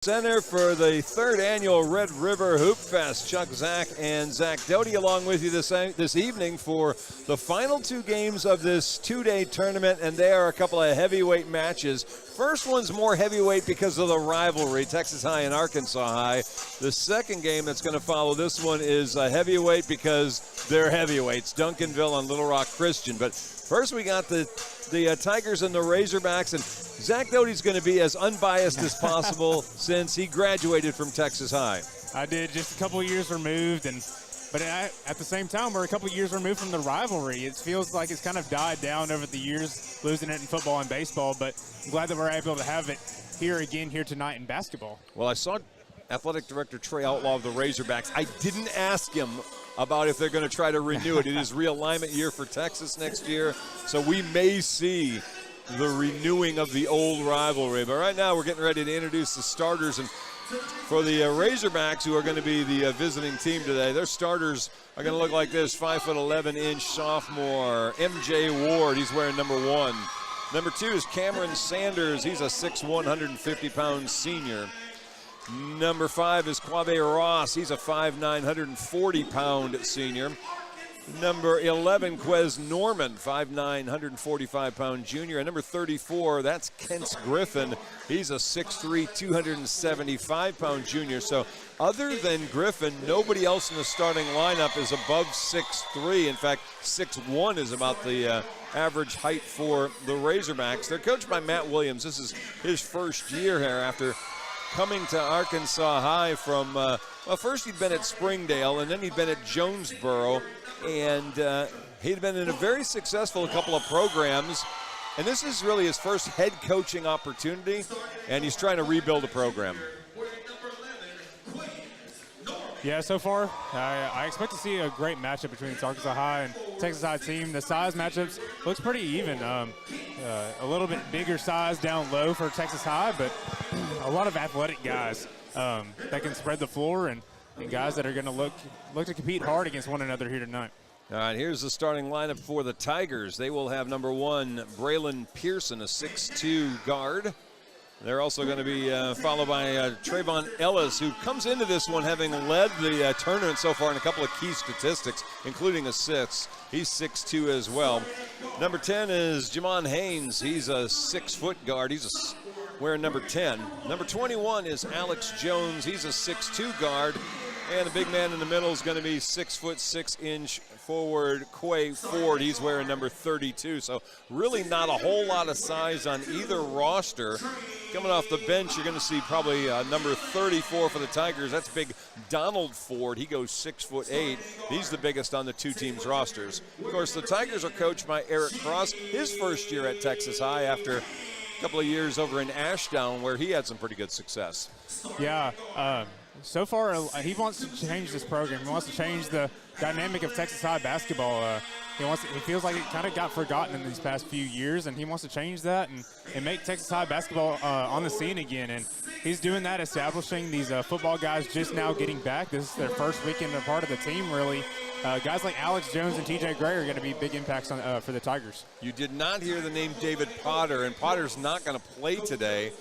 Center for the third annual Red River Hoopfest. Chuck Zach and Zach Doty along with you this evening for the final two games of this two-day tournament, and they are a couple of heavyweight matches. First one's more heavyweight because of the rivalry, Texas High and Arkansas High. The second game that's going to follow this one is a heavyweight because they're heavyweights, Duncanville and Little Rock Christian. But first we got the Tigers and the Razorbacks, and Zach Doty's going to be as unbiased as possible since he graduated from Texas High. I did, just a couple of years removed, but at the same time, we're a couple of years removed from the rivalry. It feels like it's kind of died down over the years, losing it in football and baseball, but I'm glad that we're able to have it here tonight in basketball. Well, I saw Athletic Director Trey Outlaw of the Razorbacks. I didn't ask him about if they're going to try to renew it. It is realignment year for Texas next year, so we may see the renewing of the old rivalry. But right now we're getting ready to introduce the starters. And for the Razorbacks, who are going to be the visiting team today, their starters are going to look like this. 5'11" sophomore MJ Ward. He's wearing number 1. Number 2 is Cameron Sanders. He's a 6'1", 150-pound senior. Number 5 is Quave Ross. He's a 5'9", 140-pound senior. Number 11, Quez Norman, 5'9", 145-pound junior. And number 34, that's Kent Griffin. He's a 6'3", 275-pound junior. So other than Griffin, nobody else in the starting lineup is above 6'3". In fact, 6'1" is about the average height for the Razorbacks. They're coached by Matt Williams. This is his first year here after coming to Arkansas High from, well, first he'd been at Springdale, and then he'd been at Jonesboro, and he'd been in a very successful couple of programs, and this is really his first head coaching opportunity, and he's trying to rebuild a program. Yeah, so far, I expect to see a great matchup between the Arkansas High and Texas High team. The size matchups looks pretty even. A little bit bigger size down low for Texas High, but a lot of athletic guys that can spread the floor and guys that are going to look to compete hard against one another here tonight. All right, here's the starting lineup for the Tigers. They will have number 1, Braylon Pearson, a 6'2" guard. They're also going to be followed by Trayvon Ellis, who comes into this one having led the tournament so far in a couple of key statistics, including assists. He's 6'2" as well. Number 10 is Jamon Haynes. He's a 6-foot guard. He's wearing number 10. Number 21 is Alex Jones. He's a 6'2" guard. And the big man in the middle is going to be 6'6" forward Quay Ford. He's wearing number 32. So really not a whole lot of size on either roster. Coming off the bench, you're going to see probably number 34 for the Tigers. That's big Donald Ford. He goes 6'8". He's the biggest on the two teams' rosters. Of course, the Tigers are coached by Eric Cross. His first year at Texas High after a couple of years over in Ashdown, where he had some pretty good success. Yeah. So far, he wants to change this program. He wants to change the dynamic of Texas High basketball. He feels like it kind of got forgotten in these past few years, and he wants to change that and make Texas High basketball on the scene again. And he's doing that, establishing these football guys just now getting back. This is their first weekend a part of the team, really. Guys like Alex Jones and TJ Gray are going to be big impacts for the Tigers. You did not hear the name David Potter, and Potter's not going to play today.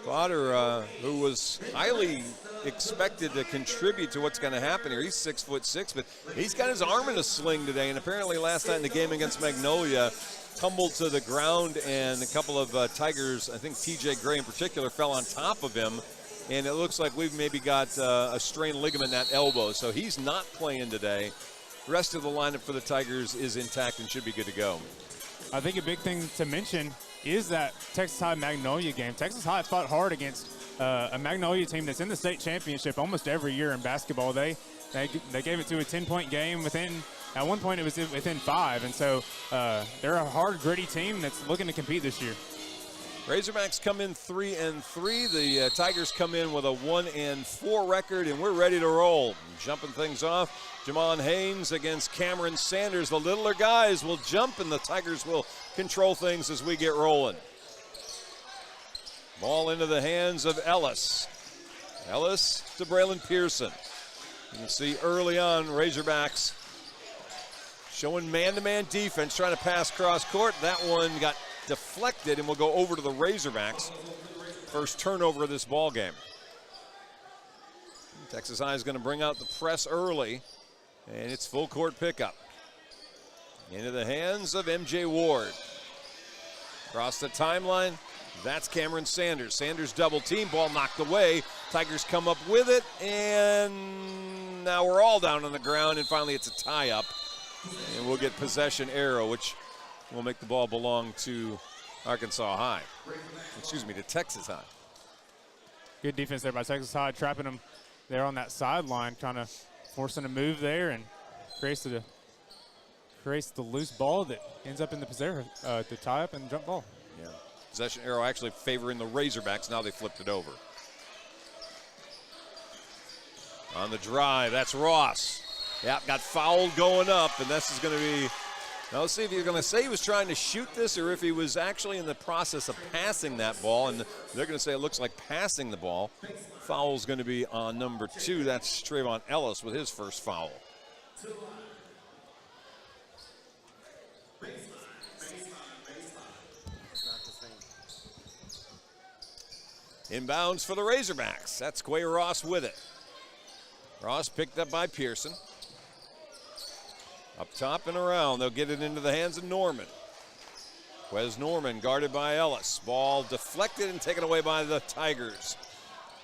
Potter, who was highly expected to contribute to what's going to happen here. He's 6'6", but he's got his arm in a sling today, and apparently last night in the game against Magnolia, tumbled to the ground, and a couple of Tigers, I think TJ Gray in particular, fell on top of him, and it looks like we've maybe got a strained ligament in that elbow, so he's not playing today. The rest of the lineup for the Tigers is intact and should be good to go. I think a big thing to mention is that Texas High Magnolia game. Texas High fought hard against a Magnolia team that's in the state championship almost every year in basketball. They gave it to a 10-point game at one point it was within 5, and so they're a hard, gritty team that's looking to compete this year. Razorbacks come in 3-3. The Tigers come in with a 1-4 record, and we're ready to roll. Jumping things off, Jamon Haynes against Cameron Sanders. The littler guys will jump, and the Tigers will control things as we get rolling. Ball into the hands of Ellis. Ellis to Braylon Pearson. You can see early on Razorbacks showing man-to-man defense, trying to pass cross court. That one got deflected and will go over to the Razorbacks. First turnover of this ball game. Texas High is going to bring out the press early, and it's full court pickup. Into the hands of MJ Ward. Across the timeline, that's Cameron Sanders. Sanders double team, ball knocked away. Tigers come up with it, and now we're all down on the ground, and finally it's a tie up. And we'll get possession arrow, which will make the ball belong to Arkansas High. Excuse me, to Texas High. Good defense there by Texas High, trapping them there on that sideline, trying to forcing a move there, and creates the loose ball that ends up in the possession, the tie up and jump ball. Yeah. Possession arrow actually favoring the Razorbacks. Now they flipped it over. On the drive, that's Ross. Yep, got fouled going up, and this is going to be, now let's see if you're going to say he was trying to shoot this or if he was actually in the process of passing that ball, and they're going to say it looks like passing the ball. Foul's going to be on number 2. That's Trayvon Ellis with his first foul. Inbounds for the Razorbacks. That's Quay Ross with it. Ross picked up by Pearson. Up top and around, they'll get it into the hands of Norman. Quez Norman guarded by Ellis. Ball deflected and taken away by the Tigers.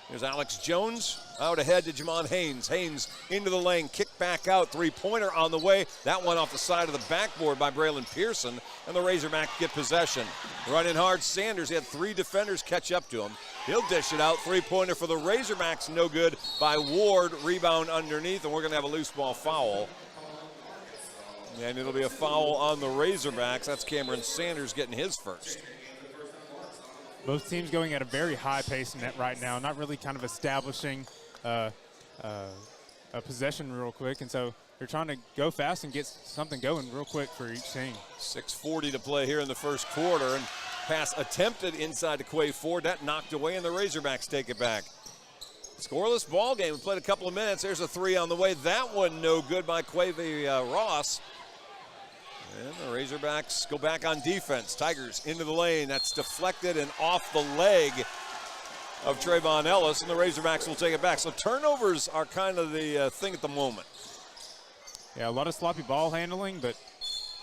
Here's Alex Jones out ahead to Jamon Haynes. Haynes into the lane, kick back out, three-pointer on the way. That one off the side of the backboard by Braylon Pearson, and the Razorbacks get possession. Running hard, Sanders, he had 3 defenders catch up to him. He'll dish it out, three-pointer for the Razorbacks, no good by Ward. Rebound underneath, and we're gonna have a loose ball foul. And it'll be a foul on the Razorbacks. That's Cameron Sanders getting his first. Both teams going at a very high pace in that right now, not really kind of establishing a possession real quick, and so they're trying to go fast and get something going real quick for each team. 6:40 to play here in the first quarter, and pass attempted inside to Quay Ford. That knocked away, and the Razorbacks take it back. Scoreless ball game. We played a couple of minutes. There's a 3 on the way. That one no good by Quay Ross. And the Razorbacks go back on defense. Tigers into the lane. That's deflected and off the leg of Trayvon Ellis, and the Razorbacks will take it back. So turnovers are kind of the thing at the moment. Yeah, a lot of sloppy ball handling, but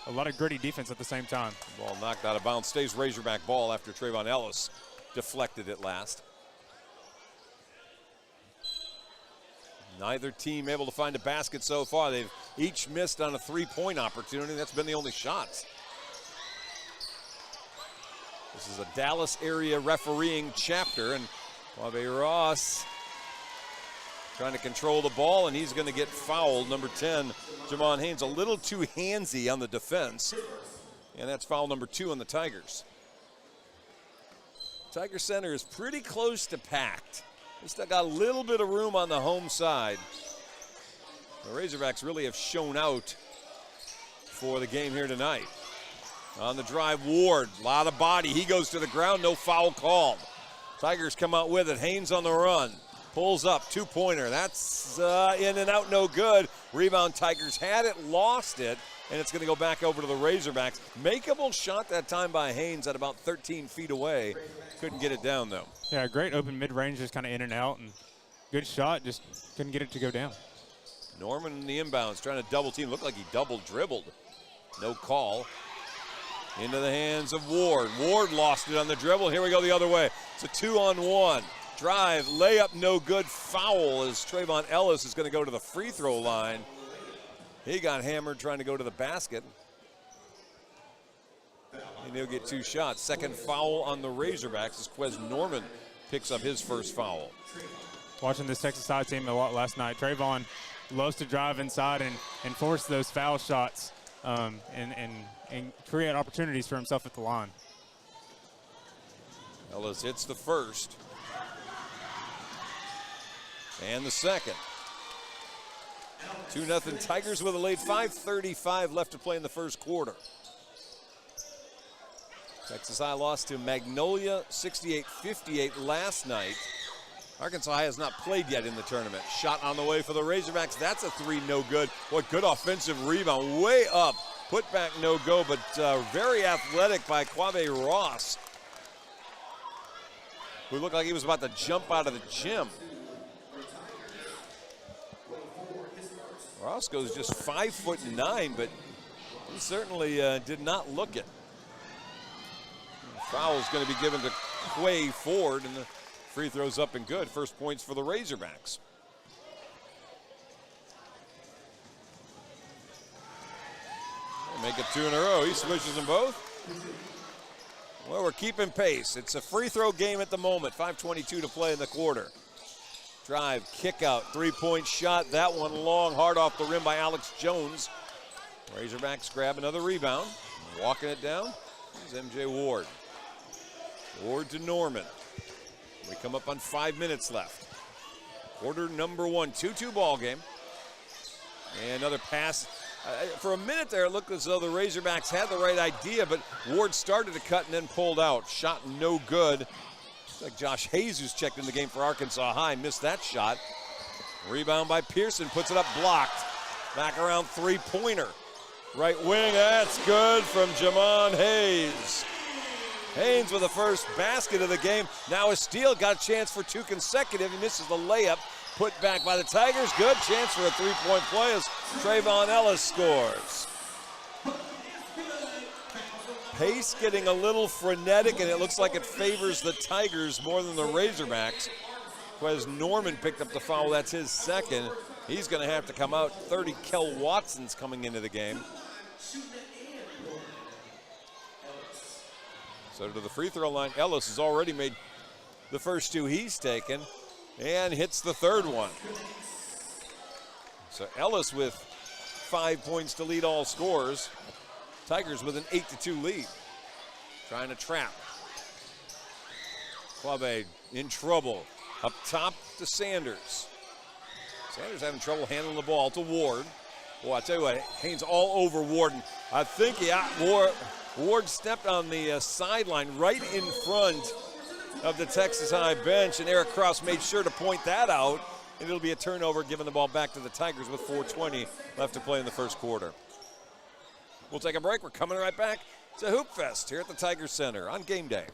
a lot of gritty defense at the same time. Ball knocked out of bounds. Stays Razorback ball after Trayvon Ellis deflected it last. Neither team able to find a basket so far. They've each missed on a 3-point opportunity. That's been the only shots. This is a Dallas area refereeing chapter, and Quave Ross trying to control the ball, and he's going to get fouled. Number 10, Jamon Haynes, a little too handsy on the defense, and that's foul number 2 on the Tigers. Tiger Center is pretty close to packed. They still got a little bit of room on the home side. The Razorbacks really have shown out for the game here tonight. On the drive, Ward, a lot of body. He goes to the ground, no foul called. Tigers come out with it. Haynes on the run. Pulls up, 2-pointer. That's in and out, no good. Rebound, Tigers had it, lost it, and it's going to go back over to the Razorbacks. Makeable shot that time by Haynes at about 13 feet away. Couldn't get it down, though. Yeah, great open mid-range, just kind of in and out, and good shot, just couldn't get it to go down. Norman in the inbounds, trying to double team. Looked like he double dribbled. No call. Into the hands of Ward. Ward lost it on the dribble. Here we go the other way. It's a 2-on-1. Drive, layup, no good. Foul as Trayvon Ellis is going to go to the free throw line. He got hammered trying to go to the basket. And he'll get 2 shots. Second foul on the Razorbacks as Quez Norman picks up his first foul. Watching this Texas High team a lot last night, Trayvon loves to drive inside and force those foul shots and create opportunities for himself at the line. Ellis hits the first. And the second. 2-0 Tigers with a lead. 5:35 left to play in the first quarter. Texas High lost to Magnolia 68-58 last night. Arkansas High has not played yet in the tournament. Shot on the way for the Razorbacks. That's a 3, no good. What good offensive rebound. Way up. Put back, no go, but very athletic by Quave Ross, who looked like he was about to jump out of the gym. Roscoe's just 5'9", but he certainly did not look it. Foul is going to be given to Quay Ford, and the free throw's up and good. First points for the Razorbacks. They make it 2 in a row. He swishes them both. Well, we're keeping pace. It's a free throw game at the moment. 5:22 to play in the quarter. Drive, kick out, three-point shot. That one long, hard off the rim by Alex Jones. Razorbacks grab another rebound. Walking it down is MJ Ward. Ward to Norman. We come up on 5 minutes left. Quarter number 1, 2-2 ball game. And another pass. For a minute there, it looked as though the Razorbacks had the right idea, but Ward started to cut and then pulled out. Shot no good. Looks like Josh Hayes, who's checked in the game for Arkansas High, missed that shot. Rebound by Pearson, puts it up, blocked. Back around three-pointer. Right wing, that's good from Jamon Hayes. Haynes with the first basket of the game. Now a steal, got a chance for 2 consecutive. He misses the layup. Put back by the Tigers. Good chance for a three-point play as Trayvon Ellis scores. Pace getting a little frenetic, and it looks like it favors the Tigers more than the Razorbacks. As Norman picked up the foul, that's his second. He's going to have to come out. 30, Kel Watson's coming into the game. So to the free throw line, Ellis has already made the first 2 he's taken and hits the third one. So Ellis with 5 points to lead all scorers. Tigers with an 8-2 lead. Trying to trap. Quabe in trouble. Up top to Sanders. Sanders having trouble handling the ball to Ward. Boy, I tell you what, Haynes all over Warden. I think Ward stepped on the sideline right in front of the Texas High bench, and Eric Cross made sure to point that out, and it'll be a turnover, giving the ball back to the Tigers with 4:20 left to play in the first quarter. We'll take a break. We're coming right back to Hoopfest here at the Tigers Center on game day.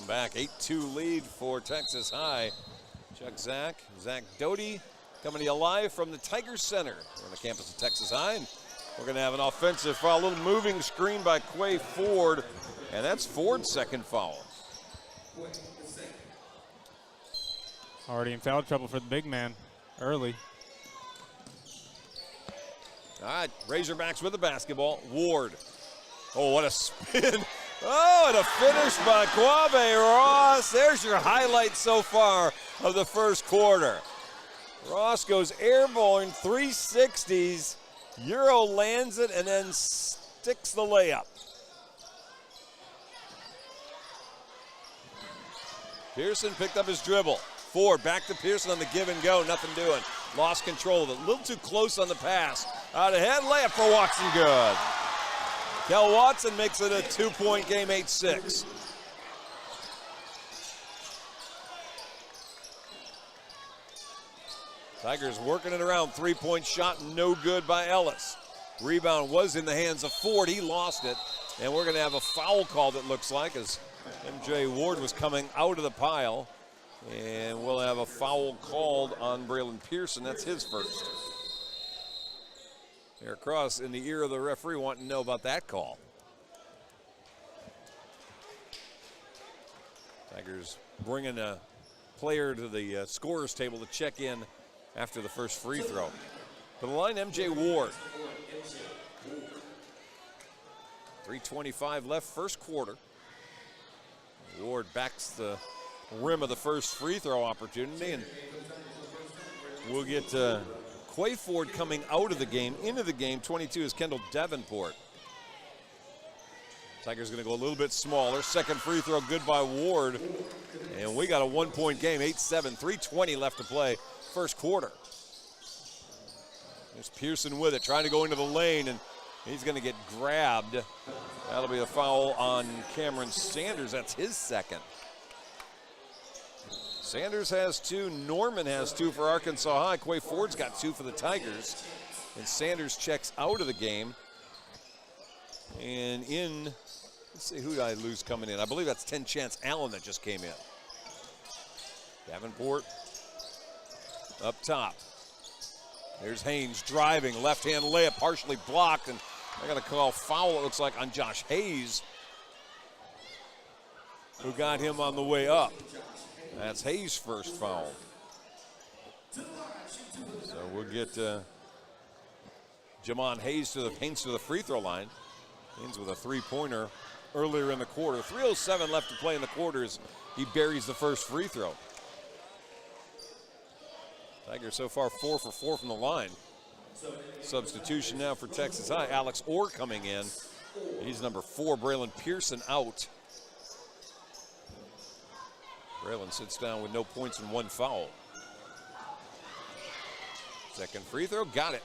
Back, 8-2 lead for Texas High. Chuck Zach Doty coming to you live from the Tigers Center on the campus of Texas High. And we're going to have an offensive foul, a little moving screen by Quay Ford, and that's Ford's second foul. Already in foul trouble for the big man early. All right, Razorbacks with the basketball. Ward. Oh, what a spin. Oh, and a finish by Quabe Ross. There's your highlight so far of the first quarter. Ross goes airborne, 360s. Euro lands it and then sticks the layup. Pearson picked up his dribble. Ford back to Pearson on the give and go. Nothing doing. Lost control of it. A little too close on the pass. Out ahead, layup for Watson, good. Kel Watson makes it a 2-point game, 8-6. Tigers working it around. 3-point shot, no good by Ellis. Rebound was in the hands of Ford. He lost it. And we're going to have a foul call, that looks like, as MJ Ward was coming out of the pile. And we'll have a foul called on Braylon Pearson. That's his first. Eric Cross in the ear of the referee wanting to know about that call. Tigers bringing a player to the scorer's table to check in after the first free throw. To the line, MJ Ward. 3:25 left, first quarter. Ward backs the rim of the first free throw opportunity, and we'll get Quay Ford coming out of the game. Into the game, 22 is Kendall Davenport. Tigers going to go a little bit smaller. Second free throw good by Ward. And we got a 1-point game, 8-7, 3:20 left to play, first quarter. There's Pearson with it, trying to go into the lane, and he's going to get grabbed. That'll be a foul on Cameron Sanders. That's his second. Sanders has 2. Norman has 2 for Arkansas High. Quay Ford's got 2 for the Tigers. And Sanders checks out of the game. And in, let's see, who did I lose coming in? I believe that's 10 Chance Allen that just came in. Davenport up top. There's Haynes driving, left-hand layup, partially blocked, and I got to call foul, it looks like, on Josh Hayes, who got him on the way up. That's Hayes' first foul. So we'll get Jamon Hayes to the free throw line. Haynes with a three-pointer earlier in the quarter. 3:07 left to play in the quarters. He buries the first free throw. Tigers so far 4 for 4 from the line. Substitution now for Texas High. Alex Orr coming in. He's number 4. Braylon Pearson out. Braylon sits down with no points and 1 foul. Second free throw, got it.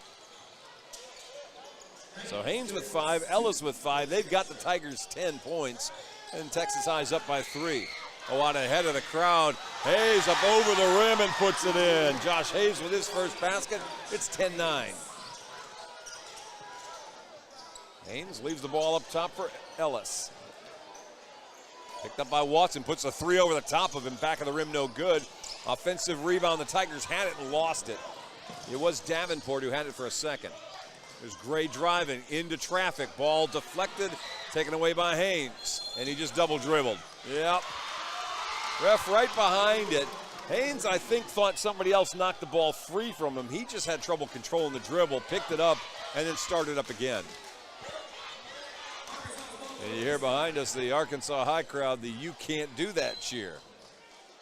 So Haynes with 5, Ellis with 5. They've got the Tigers 10 points, and Texas High's up by 3. Oh, out ahead of the crowd. Hayes up over the rim and puts it in. Josh Hayes with his first basket. It's 10-9. Haynes leaves the ball up top for Ellis. Picked up by Watson, puts a 3 over the top of him. Back of the rim, no good. Offensive rebound. The Tigers had it and lost it. It was Davenport who had it for a second. There's Gray driving into traffic. Ball deflected, taken away by Haynes. And he just double dribbled. Yep. Ref right behind it. Haynes, I think, thought somebody else knocked the ball free from him. He just had trouble controlling the dribble, picked it up, and then started up again. And you hear behind us the Arkansas High crowd, the "you can't do that" cheer.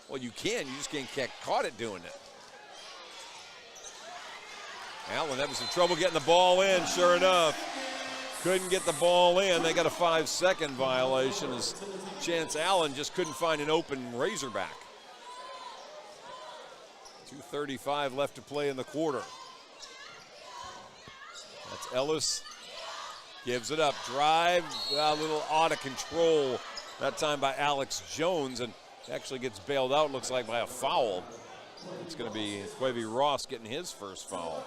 Well, you can, you just can't get caught at doing it. Allen having some trouble getting the ball in, sure enough. Couldn't get the ball in. They got a 5-second violation as Chance Allen just couldn't find an open Razorback. 2:35 left to play in the quarter. That's Ellis. Gives it up. Drive, a little out of control. That time by Alex Jones, and actually gets bailed out, looks like, by a foul. It's going to be Quavy Ross getting his first foul.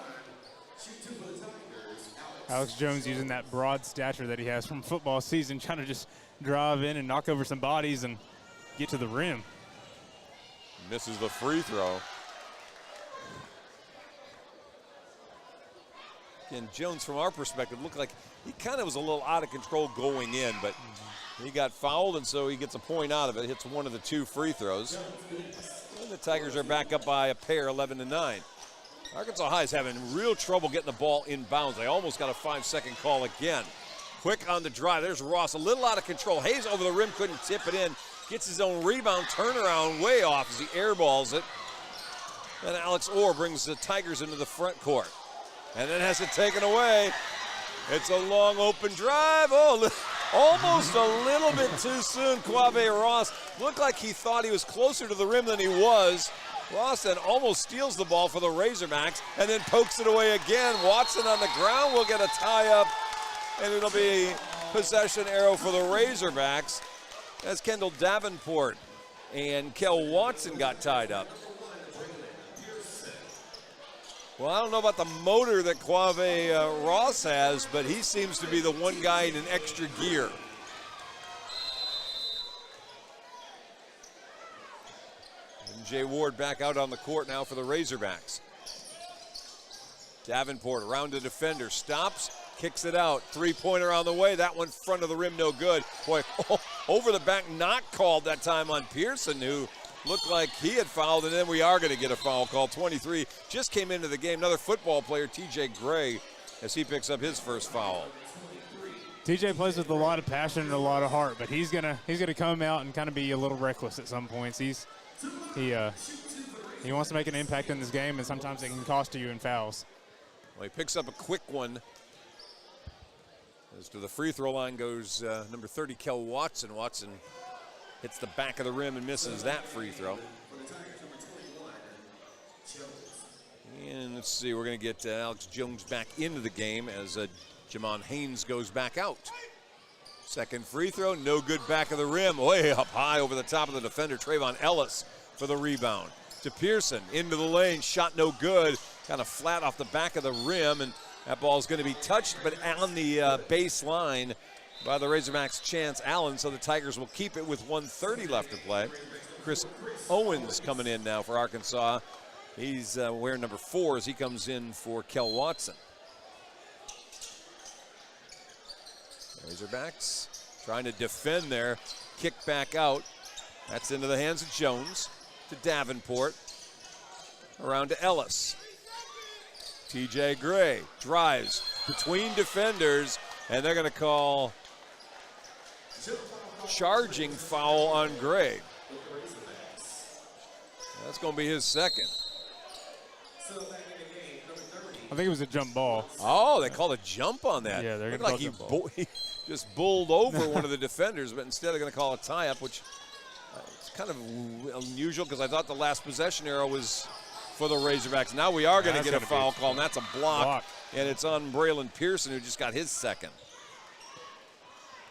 Alex Jones using that broad stature that he has from football season, trying to just drive in and knock over some bodies and get to the rim. Misses the free throw. Again, Jones, from our perspective, looked like he kind of was a little out of control going in, but he got fouled, and so he gets a point out of it. Hits one of the 2 free throws. And the Tigers are back up by a pair, 11-9. Arkansas High is having real trouble getting the ball inbounds. They almost got a 5-second call again. Quick on the drive. There's Ross, a little out of control. Hayes over the rim, couldn't tip it in. Gets his own rebound, turnaround way off as he airballs it. And Alex Orr brings the Tigers into the front court. And then has it taken away. It's a long open drive. Oh, almost a little bit too soon. Quave Ross looked like he thought he was closer to the rim than he was. Ross then almost steals the ball for the Razorbacks and then pokes it away again. Watson on the ground will get a tie-up, and it'll be possession arrow for the Razorbacks as Kendall Davenport and Kel Watson got tied up. Well, I don't know about the motor that Quave Ross has, but he seems to be the one guy in an extra gear. Jay Ward back out on the court now for the Razorbacks. Davenport around the defender, stops, kicks it out. 3-pointer on the way. That one front of the rim, no good. Boy, over the back, not called that time on Pearson, who looked like he had fouled, and then we are going to get a foul call. 23 just came into the game. Another football player, TJ Gray, as he picks up his first foul. TJ plays with a lot of passion and a lot of heart, but he's gonna come out and kind of be a little reckless at some points. He wants to make an impact in this game, and sometimes it can cost you in fouls. Well, he picks up a quick one. As to the free throw line goes number 30, Kel Watson. Watson hits the back of the rim and misses that free throw. And let's see, we're going to get Alex Jones back into the game as Jamon Haynes goes back out. Second free throw, no good, back of the rim, way up high over the top of the defender, Trayvon Ellis for the rebound. To Pearson, into the lane, shot no good, kind of flat off the back of the rim, and that ball is going to be touched, but on the baseline by the Razorbacks' Chance Allen, so the Tigers will keep it with 1:30 left to play. Chris Owens coming in now for Arkansas. He's wearing number 4 as he comes in for Kel Watson. Razorbacks trying to defend there, kick back out. That's into the hands of Jones, to Davenport, around to Ellis. TJ Gray drives between defenders, and they're going to call charging foul on Gray. That's going to be his second. I think it was a jump ball. Oh, they called a jump on that. Yeah, they're going to like call a jump ball. he just bowled over one of the defenders, but instead they're going to call a tie-up, which is kind of unusual because I thought the last possession arrow was for the Razorbacks. Now we are going to get a foul call, and that's a block, and it's on Braylon Pearson, who just got his second.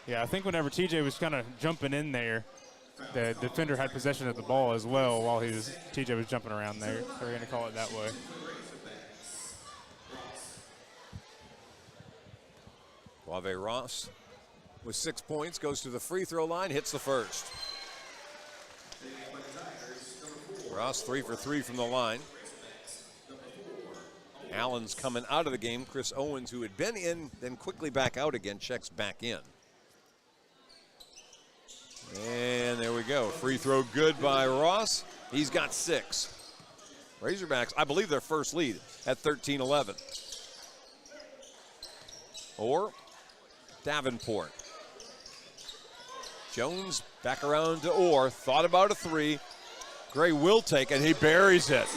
Yeah, I think whenever TJ was kind of jumping in there, the defender had possession of the ball as well while TJ was jumping around there. They're going to call it that way. Wave Ross with 6 points goes to the free throw line, hits the first. Ross 3 for 3 from the line. Allen's coming out of the game. Chris Owens, who had been in, then quickly back out again, checks back in. And there we go. Free throw good by Ross. He's got 6. Razorbacks, I believe, their first lead at 13-11. Or Davenport. Jones back around to Orr. Thought about a 3. Gray will take it. He buries it.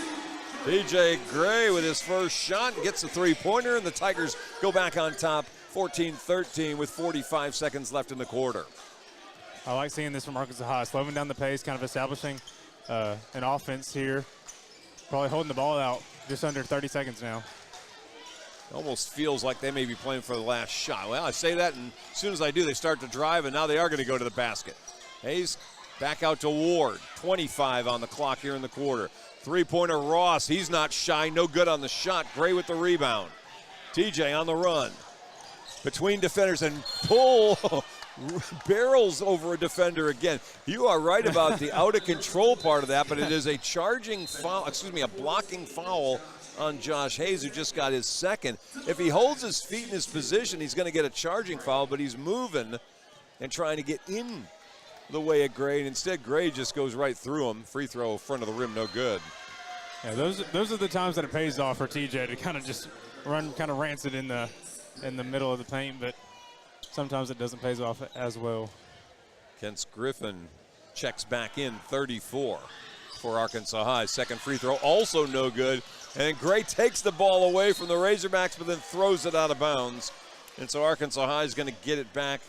TJ Gray with his first shot gets a 3-pointer, and the Tigers go back on top 14-13 with 45 seconds left in the quarter. I like seeing this from Arkansas High, slowing down the pace, kind of establishing an offense here. Probably holding the ball out just under 30 seconds now. Almost feels like they may be playing for the last shot. Well, I say that, and as soon as I do, they start to drive, and now they are going to go to the basket. Hayes back out to Ward. 25 on the clock here in the quarter. 3-pointer Ross. He's not shy. No good on the shot. Gray with the rebound. TJ on the run. Between defenders and pull. Barrels over a defender again. You are right about the out-of-control part of that, but it is a charging foul, a blocking foul on Josh Hayes, who just got his second. If he holds his feet in his position, he's going to get a charging foul, but he's moving and trying to get in the way of Gray, and instead Gray just goes right through him. Free throw, front of the rim, no good. Yeah, those are the times that it pays off for TJ to kind of just run kind of rancid in the middle of the paint, but sometimes it doesn't pay off as well. Kent Griffin checks back in, 34 for Arkansas High. Second free throw, also no good. And Gray takes the ball away from the Razorbacks, but then throws it out of bounds. And so Arkansas High is going to get it back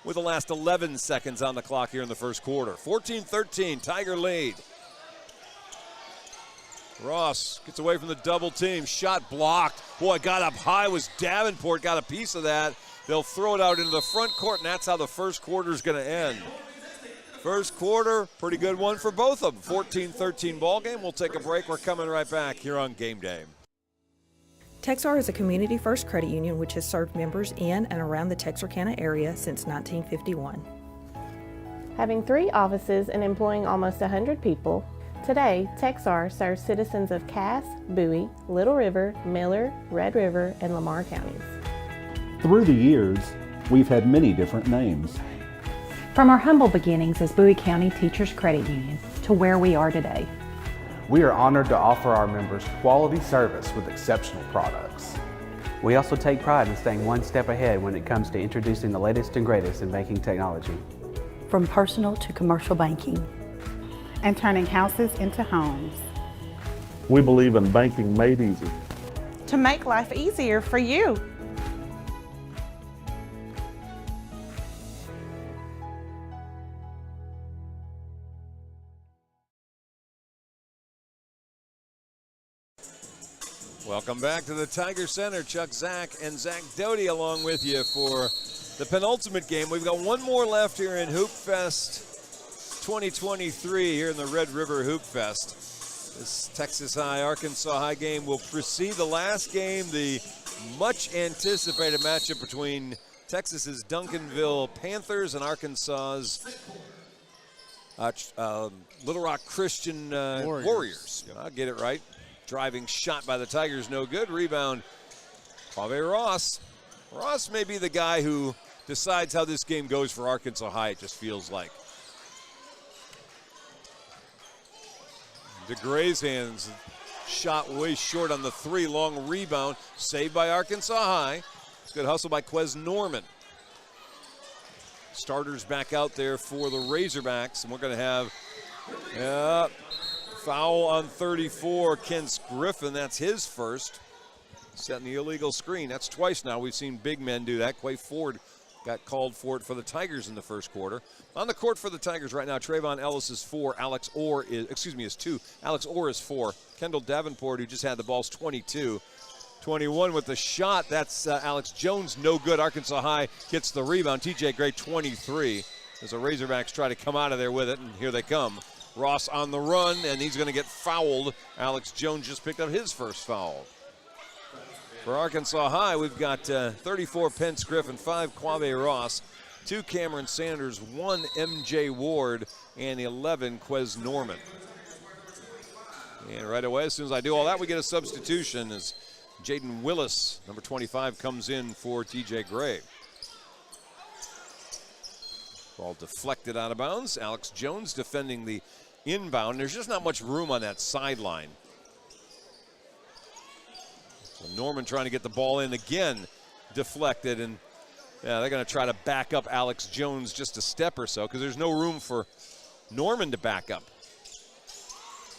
with the last 11 seconds on the clock here in the first quarter. 14-13, Tiger lead. Ross gets away from the double team. Shot blocked. Boy, got up high was Davenport, got a piece of that. They'll throw it out into the front court, and that's how the first quarter is going to end. First quarter, pretty good one for both of them. 14-13 ball game. We'll take a break. We're coming right back here on Game Day. Texar is a community-first credit union which has served members in and around the Texarkana area since 1951. Having 3 offices and employing almost 100 people, today Texar serves citizens of Cass, Bowie, Little River, Miller, Red River, and Lamar counties. Through the years, we've had many different names. From our humble beginnings as Bowie County Teachers Credit Union to where we are today. We are honored to offer our members quality service with exceptional products. We also take pride in staying one step ahead when it comes to introducing the latest and greatest in banking technology. From personal to commercial banking. And turning houses into homes. We believe in banking made easy. To make life easier for you. Welcome back to the Tiger Center. Chuck Zach and Zach Doty along with you for the penultimate game. We've got one more left here in Hoopfest 2023 here in the Red River Hoopfest. This Texas High, Arkansas High game will precede the last game, the much anticipated matchup between Texas's Duncanville Panthers and Arkansas's Little Rock Christian Warriors. I'll get it right. Driving shot by the Tigers, no good. Rebound, Quave Ross. Ross may be the guy who decides how this game goes for Arkansas High, it just feels like. DeGray's hands, shot way short on the three, long rebound, saved by Arkansas High. Good hustle by Quez Norman. Starters back out there for the Razorbacks, and we're going to have foul on 34, Kent Griffin. That's his first. Setting the illegal screen. That's twice now we've seen big men do that. Quay Ford got called for it for the Tigers in the first quarter. On the court for the Tigers right now, Trayvon Ellis is 4. is 2. Alex Orr is 4. Kendall Davenport, who just had the ball, is 22. 21 with the shot. That's Alex Jones, no good. Arkansas High gets the rebound. TJ Gray, 23. As the Razorbacks try to come out of there with it, and here they come. Ross on the run, and he's going to get fouled. Alex Jones just picked up his first foul. For Arkansas High, we've got 34 Pence Griffin, 5 Quave Ross, 2 Cameron Sanders, 1 MJ Ward, and 11 Quez Norman. And right away, as soon as I do all that, we get a substitution as Jaden Willis, number 25, comes in for TJ Gray. Ball deflected out of bounds. Alex Jones defending the inbound. There's just not much room on that sideline. So Norman trying to get the ball in again, deflected, and they're going to try to back up Alex Jones just a step or so because there's no room for Norman to back up.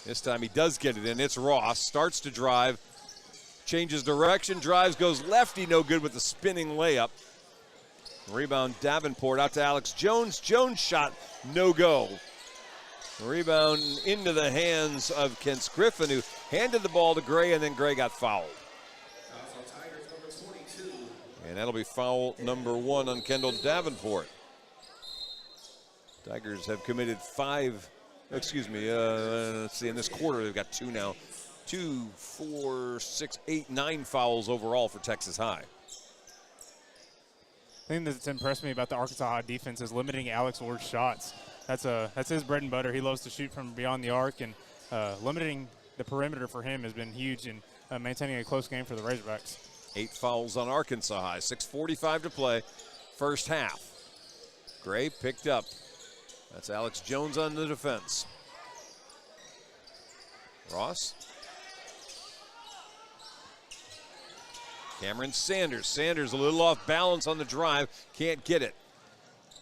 This time he does get it in. It's Ross, starts to drive, changes direction, drives, goes lefty, no good with the spinning layup. Rebound Davenport out to Alex Jones. Jones shot, no go. Rebound into the hands of Kent Griffin, who handed the ball to Gray, and then Gray got fouled. And that'll be foul number 1 on Kendall Davenport. Tigers have committed 5, let's see, in this quarter they've got 2 now. 2, 4, 6, 8, 9 fouls overall for Texas High. The thing that's impressed me about the Arkansas High defense is limiting Alex Ward's shots. That's his bread and butter. He loves to shoot from beyond the arc, and limiting the perimeter for him has been huge in maintaining a close game for the Razorbacks. 8 fouls on Arkansas High. 6:45 to play, first half. Gray picked up. That's Alex Jones on the defense. Ross. Cameron Sanders. Sanders a little off balance on the drive. Can't get it.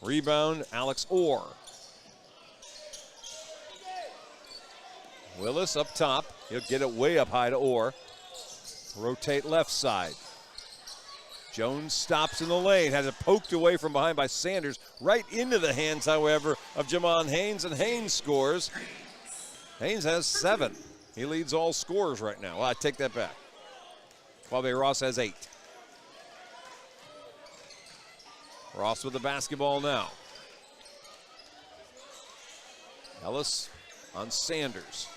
Rebound, Alex Orr. Willis up top. He'll get it way up high to Orr. Rotate left side. Jones stops in the lane. Has it poked away from behind by Sanders. Right into the hands, however, of Jamon Haynes, and Haynes scores. Haynes has 7. He leads all scorers right now. Well, I take that back. Quave Ross has 8. Ross with the basketball now. Ellis on Sanders.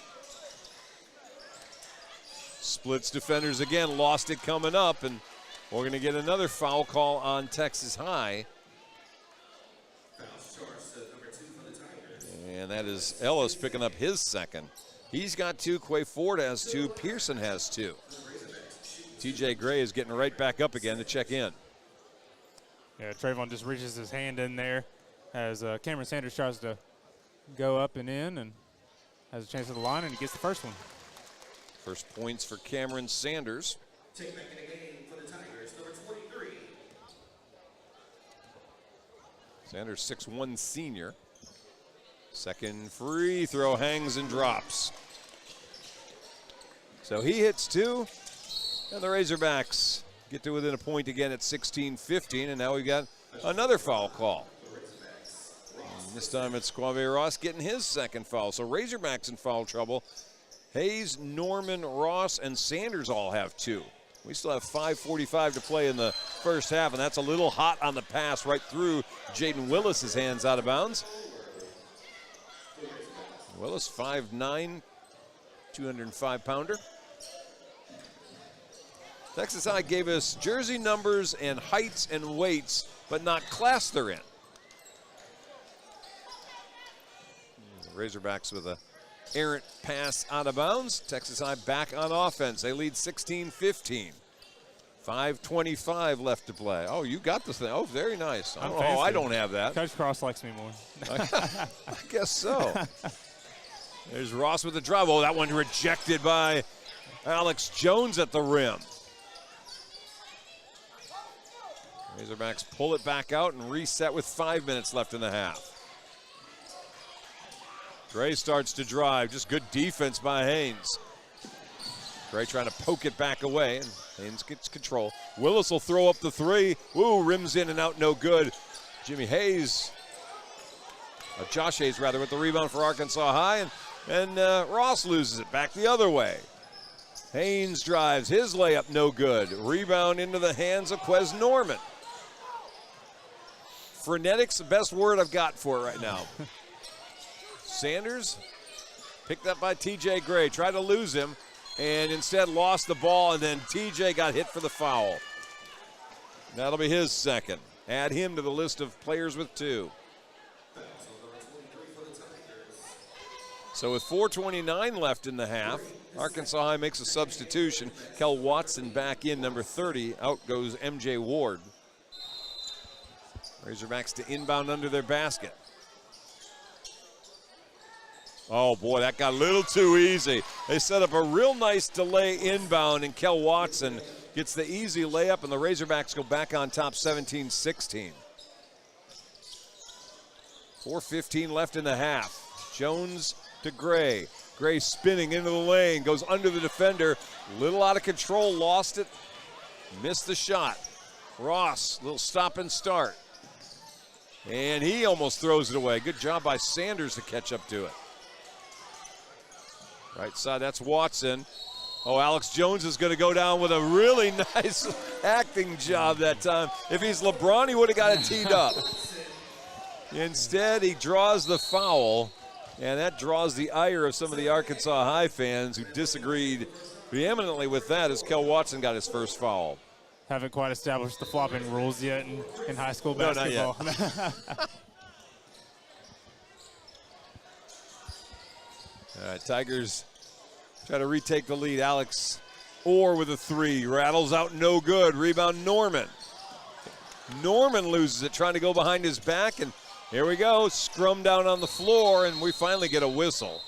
Splits defenders again, lost it coming up, and we're going to get another foul call on Texas High. And that is Ellis picking up his second. He's got 2, Quay Ford has 2, Pearson has 2. TJ Gray is getting right back up again to check in. Yeah, Trayvon just reaches his hand in there as Cameron Sanders tries to go up and in and has a chance at the line, and he gets the first one. First points for Cameron Sanders. Take back in the game for the Tigers, number 23. Sanders, 6'1" senior. Second free throw hangs and drops. So he hits 2, and the Razorbacks get to within a point again at 16-15, and now we've got another foul call. And this time it's Quave Ross getting his second foul. So Razorbacks in foul trouble. Hayes, Norman, Ross, and Sanders all have 2. We still have 5:45 to play in the first half, and that's a little hot on the pass right through Jaden Willis's hands out of bounds. Willis, 5'9", 205-pounder. Texas High gave us jersey numbers and heights and weights, but not class they're in. The Razorbacks with a errant pass out of bounds. Texas High back on offense. They lead 16-15. 5:25 left to play. Oh, you got this thing. Oh, very nice. I don't have that. Coach Cross likes me more. I guess so. There's Ross with the drive. Oh, that one rejected by Alex Jones at the rim. Razorbacks pull it back out and reset with 5 minutes left in the half. Gray starts to drive. Just good defense by Haynes. Gray trying to poke it back away, and Haynes gets control. Willis will throw up the 3. Woo, rims in and out, no good. Jimmy Hayes, Josh Hayes rather, with the rebound for Arkansas High, and Ross loses it back the other way. Haynes drives, his layup no good. Rebound into the hands of Quez Norman. Frenetic's the best word I've got for it right now. Sanders picked up by TJ Gray, tried to lose him, and instead lost the ball, and then TJ got hit for the foul. That'll be his second. Add him to the list of players with 2. So with 4:29 left in the half, Arkansas High makes a substitution. Kel Watson back in, number 30. Out goes MJ Ward. Razorbacks to inbound under their basket. Oh, boy, that got a little too easy. They set up a real nice delay inbound, and Kel Watson gets the easy layup, and the Razorbacks go back on top 17-16. 4:15 left in the half. Jones to Gray. Gray spinning into the lane, goes under the defender. Little out of control, lost it, missed the shot. Ross, little stop and start. And he almost throws it away. Good job by Sanders to catch up to it. Right side, that's Watson. Oh, Alex Jones is going to go down with a really nice acting job that time. If he's LeBron, he would have got it teed up. Instead, he draws the foul, and that draws the ire of some of the Arkansas High fans who disagreed vehemently with that as Kel Watson got his first foul. Haven't quite established the flopping rules yet in high school basketball. No, not yet. All right, Tigers try to retake the lead. Alex Orr with a 3. Rattles out, no good. Rebound, Norman. Norman loses it, trying to go behind his back, and here we go. Scrum down on the floor, and we finally get a whistle.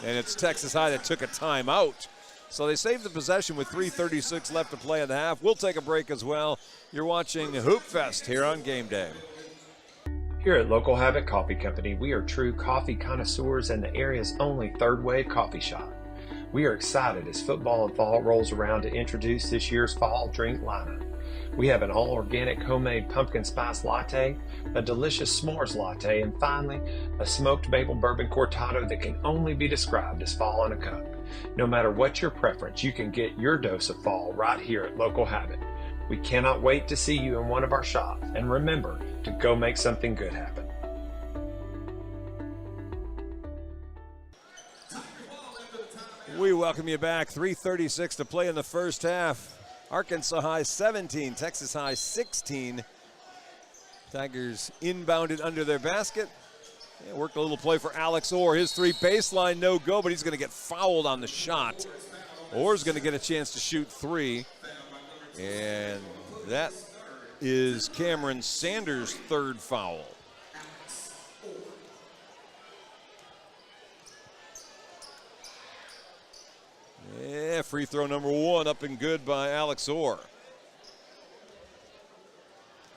And it's Texas High that took a timeout. So they saved the possession with 3:36 left to play in the half. We'll take a break as well. You're watching Hoopfest here on Game Day. Here at Local Habit Coffee Company, we are true coffee connoisseurs and the area's only third wave coffee shop. We are excited as football and fall rolls around to introduce this year's fall drink lineup. We have an all-organic homemade pumpkin spice latte, a delicious s'mores latte, and finally, a smoked maple bourbon cortado that can only be described as fall in a cup. No matter what your preference, you can get your dose of fall right here at Local Habit. We cannot wait to see you in one of our shops, and remember to go make something good happen. We welcome you back. 3:36 to play in the first half. Arkansas High 17, Texas High 16. Tigers inbounded under their basket. Yeah, worked a little play for Alex Orr. His 3 baseline, no go, but he's going to get fouled on the shot. Orr's going to get a chance to shoot 3. And that is Cameron Sanders' 3rd foul. Yeah, free throw number 1 up and good by Alex Orr.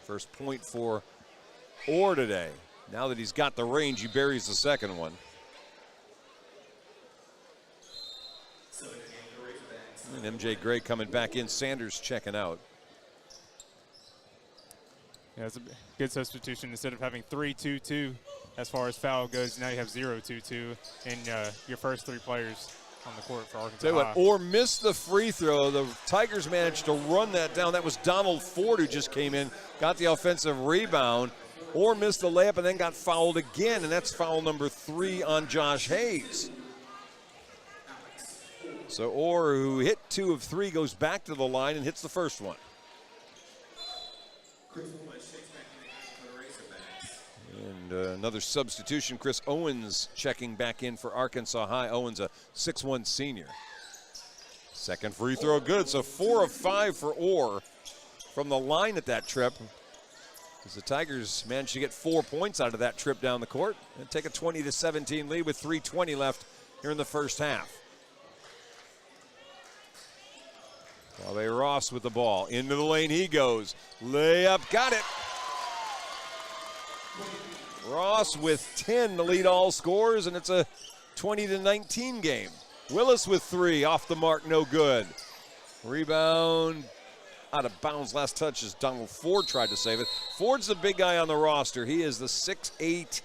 First point for Orr today. Now that he's got the range, he buries the second one. And MJ Gray coming back in. Sanders checking out. Yeah, it's a good substitution. Instead of having 3-2-2 as far as foul goes. Now you have 0-2-2 in your first 3 players on the court for Arkansas. Tell you what, Orr missed the free throw. The Tigers managed to run that down. That was Donald Ford who just came in, got the offensive rebound. Orr missed the layup and then got fouled again, and that's foul number 3 on Josh Hayes. So Orr, who hit 2 of 3, goes back to the line and hits the first one. And another substitution, Chris Owens checking back in for Arkansas High. Owens, a 6'1" senior. Second free throw good, so 4 of 5 for Orr from the line at that trip. As the Tigers managed to get 4 points out of that trip down the court and take a 20-17 lead with 3:20 left here in the first half. Quave Ross with the ball. Into the lane he goes. Layup, got it. Ross with 10 to lead all scores, and it's a 20-19 game. Willis with 3, off the mark, no good. Rebound out of bounds. Last touch as Donald Ford tried to save it. Ford's the big guy on the roster. He is the 6'8",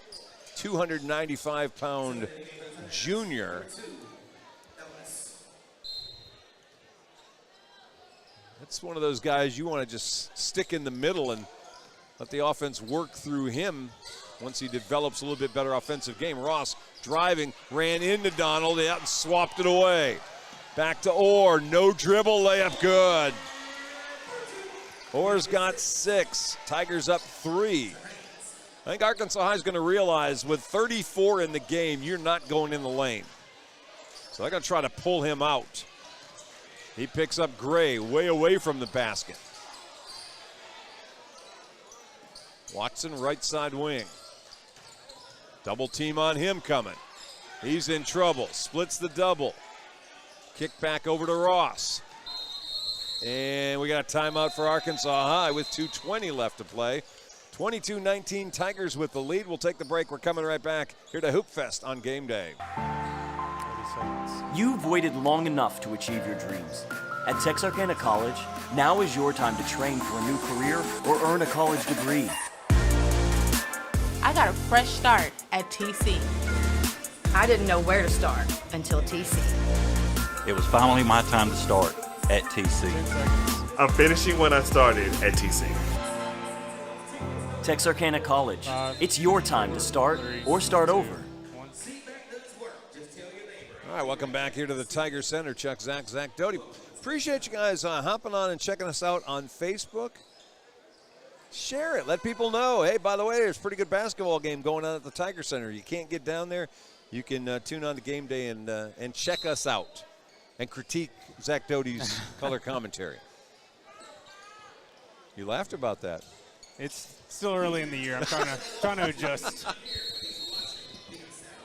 295-pound junior. That's one of those guys you want to just stick in the middle and let the offense work through him once he develops a little bit better offensive game. Ross driving, ran into Donald, and swapped it away. Back to Orr, no dribble, layup good. Orr's got 6, Tigers up 3. I think Arkansas High is going to realize with 34 in the game, you're not going in the lane. So they're going to try to pull him out. He picks up Gray way away from the basket. Watson right side wing. Double team on him coming. He's in trouble, splits the double. Kick back over to Ross. And we got a timeout for Arkansas High with 2:20 left to play. 22-19 Tigers with the lead. We'll take the break. We're coming right back here to Hoopfest on game day. You've waited long enough to achieve your dreams. At Texarkana College, now is your time to train for a new career or earn a college degree. I got a fresh start at TC. I didn't know where to start until TC. It was finally my time to start at TC. I'm finishing when I started at TC. Texarkana College, it's your time to start or start over. All right, welcome back here to the Tiger Center. Chuck, Zach Doty. Appreciate you guys hopping on and checking us out on Facebook. Share it. Let people know. Hey, by the way, there's a pretty good basketball game going on at the Tiger Center. You can't get down there. You can tune on to game day and check us out and critique Zach Doty's color commentary. You laughed about that. It's still early in the year. I'm trying to adjust.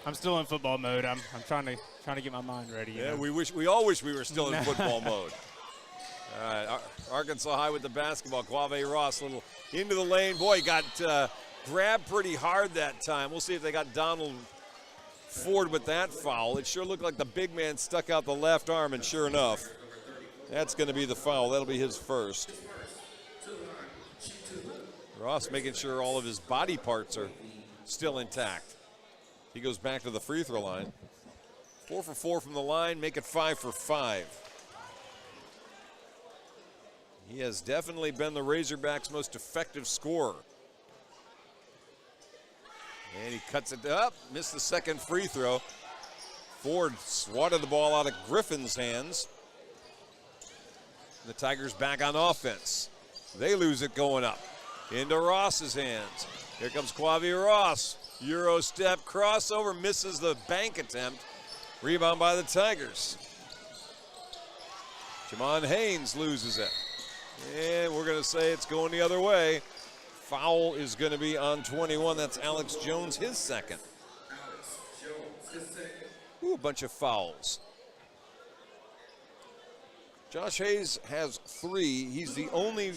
I'm still in football mode. I'm trying to get my mind ready. Yeah, we all wish we were still in football mode. All right, Arkansas High with the basketball. Quave Ross, little into the lane. Boy, he got grabbed pretty hard that time. We'll see if they got Donald Ford with that foul. It sure looked like the big man stuck out the left arm, and sure enough, that's going to be the foul. That'll be his first. Ross making sure all of his body parts are still intact. He goes back to the free throw line. 4 for 4 from the line, make it 5 for 5. He has definitely been the Razorbacks' most effective scorer. And he cuts it up, missed the second free throw. Ford swatted the ball out of Griffin's hands. The Tigers back on offense. They lose it going up. Into Ross's hands. Here comes Quave Ross. Euro step, crossover, misses the bank attempt. Rebound by the Tigers. Jamon Haynes loses it. And we're going to say it's going the other way. Foul is going to be on 21. That's Alex Jones, his second. Ooh, a bunch of fouls. Josh Hayes has 3. He's the only,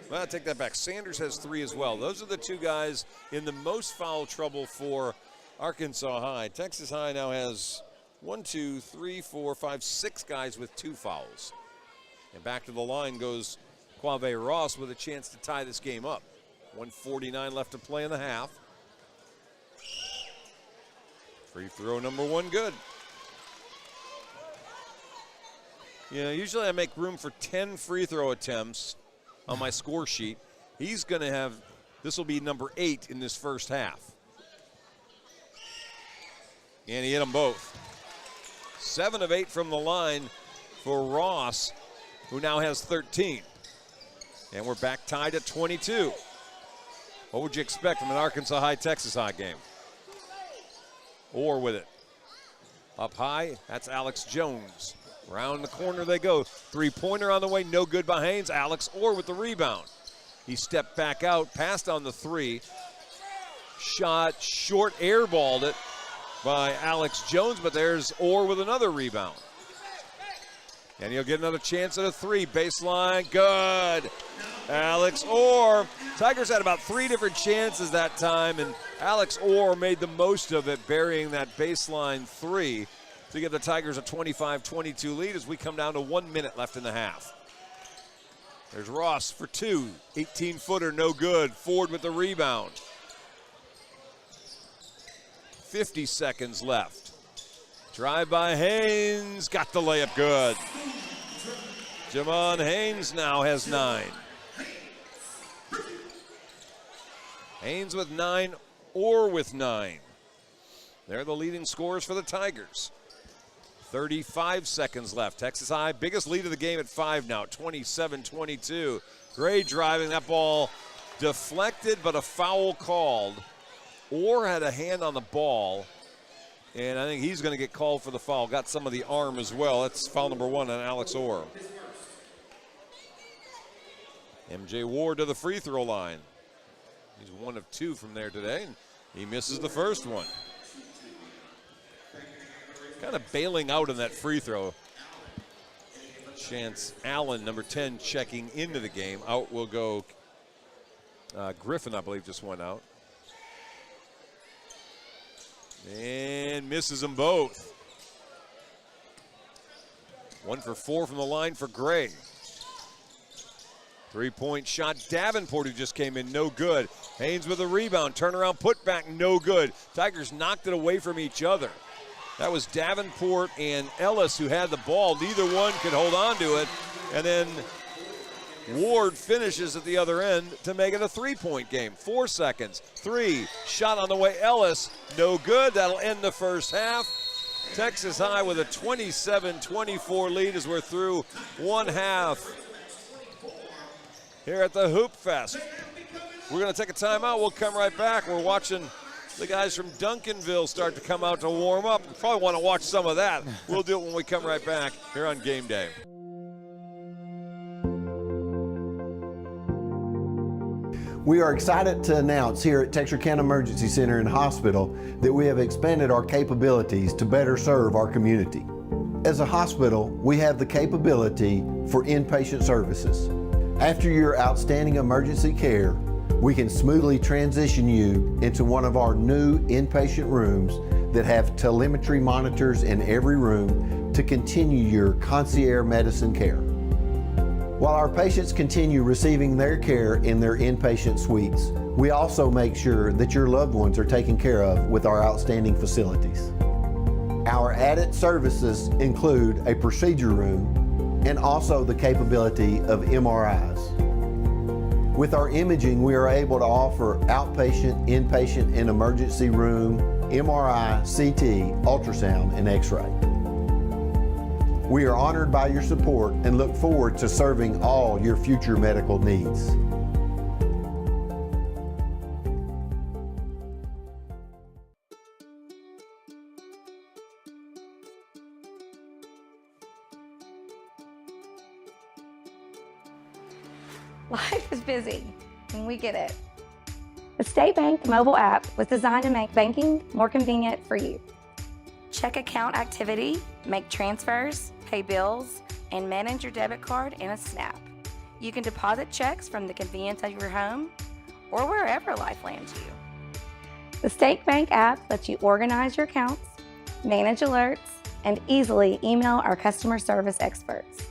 well, I take that back. Sanders has 3 as well. Those are the 2 guys in the most foul trouble for Arkansas High. Texas High now has 6 guys with 2 fouls. And back to the line goes Quave Ross with a chance to tie this game up. 1:49 left to play in the half. Free throw number 1 good. Usually I make room for 10 free throw attempts on my score sheet. He's going to have, this will be number 8 in this first half. And he hit them both. 7 of 8 from the line for Ross, who now has 13. And we're back tied at 22. What would you expect from an Arkansas High Texas High game? Orr with it. Up high, that's Alex Jones. Round the corner they go. 3-pointer on the way, no good by Haynes. Alex Orr with the rebound. He stepped back out, passed on the 3. Shot short, airballed it by Alex Jones, but there's Orr with another rebound. And he'll get another chance at a 3. Baseline, good. Alex Orr. Tigers had about 3 different chances that time, and Alex Orr made the most of it, burying that baseline 3 to give the Tigers a 25-22 lead as we come down to 1 minute left in the half. There's Ross for 2. 18-footer, no good. Ford with the rebound. 50 seconds left. Drive by Haynes, got the layup good. Jamon Haynes now has 9. Haynes with 9, Orr with 9. They're the leading scorers for the Tigers. 35 seconds left. Texas High, biggest lead of the game at 5 now, 27-22. Gray driving, that ball deflected, but a foul called. Orr had a hand on the ball, and I think he's going to get called for the foul. Got some of the arm as well. That's foul number 1 on Alex Orr. MJ Ward to the free throw line. He's 1 of 2 from there today, and he misses the first one. Kind of bailing out in that free throw. Chance Allen, number 10, checking into the game. Out will go Griffin, I believe, just went out. And misses them both. 1 for 4 from the line for Gray. 3-point shot. Davenport, who just came in, no good. Haynes with a rebound. Turnaround, put back, no good. Tigers knocked it away from each other. That was Davenport and Ellis who had the ball. Neither one could hold on to it. And then Ward finishes at the other end to make it a 3-point game. 4 seconds. 3. Shot on the way. Ellis, no good. That'll end the first half. Texas High with a 27-24 lead as we're through 1 half here at the Hoopfest. We're going to take a timeout. We'll come right back. We're watching the guys from Duncanville start to come out to warm up. You probably want to watch some of that. We'll do it when we come right back here on Game Day. We are excited to announce here at Texarkana Emergency Center and Hospital that we have expanded our capabilities to better serve our community. As a hospital, we have the capability for inpatient services. After your outstanding emergency care, we can smoothly transition you into one of our new inpatient rooms that have telemetry monitors in every room to continue your concierge medicine care. While our patients continue receiving their care in their inpatient suites, we also make sure that your loved ones are taken care of with our outstanding facilities. Our added services include a procedure room and also the capability of MRIs. With our imaging, we are able to offer outpatient, inpatient, and emergency room, MRI, CT, ultrasound, and X-ray. We are honored by your support and look forward to serving all your future medical needs. Life is busy, and we get it. The State Bank mobile app was designed to make banking more convenient for you. Check account activity, make transfers, pay bills, and manage your debit card in a snap. You can deposit checks from the convenience of your home or wherever life lands you. The State Bank app lets you organize your accounts, manage alerts, and easily email our customer service experts.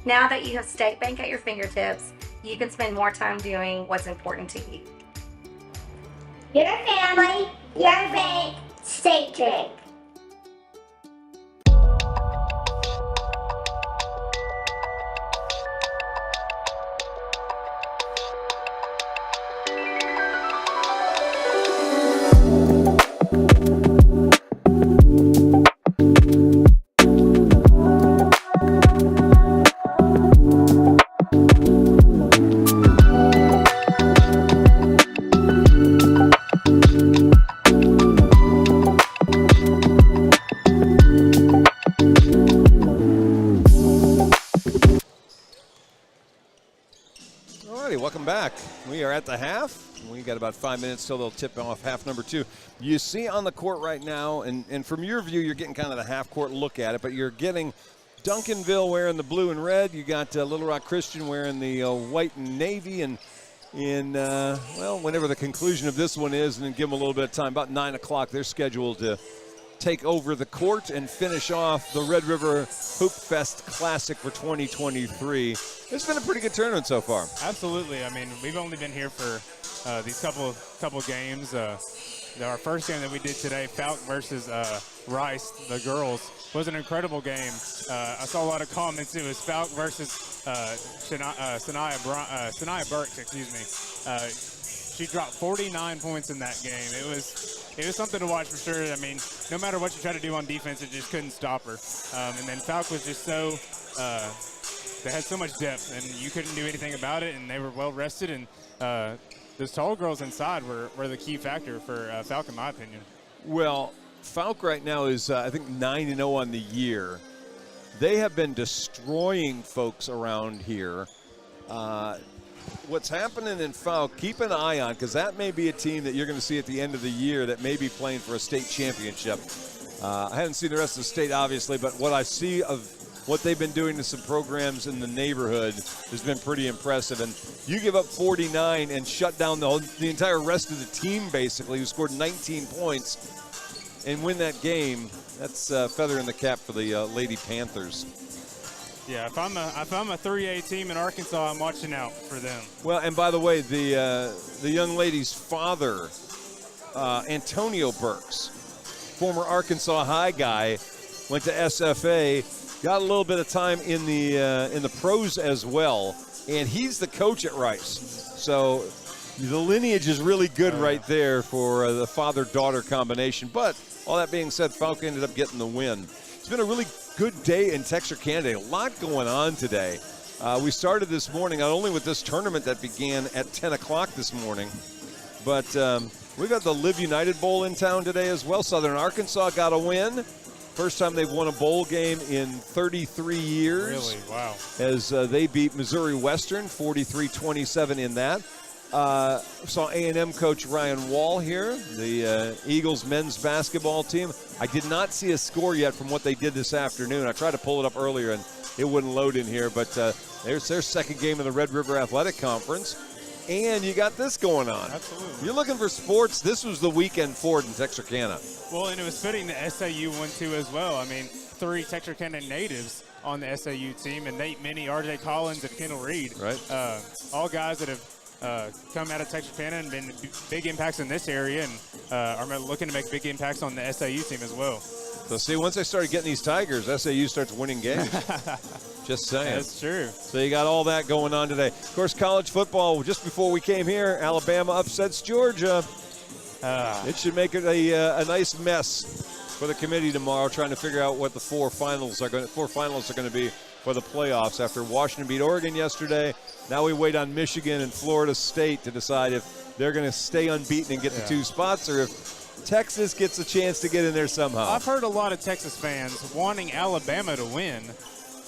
Now that you have State Bank at your fingertips, you can spend more time doing what's important to you. your family, your bank, State Drink. Welcome back. We are at the half. We got about 5 minutes till they'll tip off half number 2. You see on the court right now, and from your view, you're getting kind of the half-court look at it, but you're getting Duncanville wearing the blue and red. You got Little Rock Christian wearing the white and navy, and whenever the conclusion of this one is, and then give them a little bit of time, about 9 o'clock, they're scheduled to take over the court and finish off the Red River Hoopfest Classic for 2023. It's been a pretty good tournament so far. Absolutely. I mean, we've only been here for these couple games. Our first game that we did today, Falk versus Rice, the girls, was an incredible game. I saw a lot of comments. It was Falk versus Sanaya Burks, excuse me. She dropped 49 points in that game. It was something to watch for sure. I mean, no matter what you try to do on defense, it just couldn't stop her. And then Falk was just so they had so much depth, and you couldn't do anything about it, and they were well rested. And those tall girls inside were the key factor for Falk, in my opinion. Well, Falk right now is, I think, 9-0 on the year. They have been destroying folks around here. What's happening in Falk, keep an eye on, because that may be a team that you're going to see at the end of the year that may be playing for a state championship. I haven't seen the rest of the state, obviously, but what I see of what they've been doing to some programs in the neighborhood has been pretty impressive. And you give up 49 and shut down the entire rest of the team, basically, who scored 19 points, and win that game. That's a feather in the cap for the Lady Panthers. Yeah, if I'm a 3A team in Arkansas, I'm watching out for them. Well, and by the way, the young lady's father, Antonio Burks, former Arkansas High guy, went to SFA, got a little bit of time in the pros as well, and he's the coach at Rice. So the lineage is really good right there for the father-daughter combination. But all that being said, Falk ended up getting the win. It's been a really good day in Texarkana. A lot going on today. We started this morning not only with this tournament that began at 10 o'clock this morning, but we got the Live United Bowl in town today as well. Southern Arkansas got a win. First time they've won a bowl game in 33 years. Really? Wow. As they beat Missouri Western 43-27 in that. Saw A&M coach Ryan Wall here, the Eagles men's basketball team. I did not see a score yet from what they did this afternoon. I tried to pull it up earlier and it wouldn't load in here, but there's their second game in the Red River Athletic Conference. And you got this going on. Absolutely. You're looking for sports. This was the weekend for it in Texarkana. Well, and it was fitting the SAU won too as well. I mean, 3 Texarkana natives on the SAU team, and Nate Minnie, RJ Collins, and Kendall Reed. Right. All guys that have come out of Texarkana and been big impacts in this area, and are looking to make big impacts on the SAU team as well. So see, once they started getting these Tigers, SAU starts winning games. Just saying. That's true. So you got all that going on today. Of course, college football, just before we came here, Alabama upsets Georgia. It should make it a nice mess for the committee tomorrow, trying to figure out what the four finals are going to be for the playoffs. After Washington beat Oregon yesterday, now we wait on Michigan and Florida State to decide if they're going to stay unbeaten and get the 2 spots, or if Texas gets a chance to get in there somehow. I've heard a lot of Texas fans wanting Alabama to win,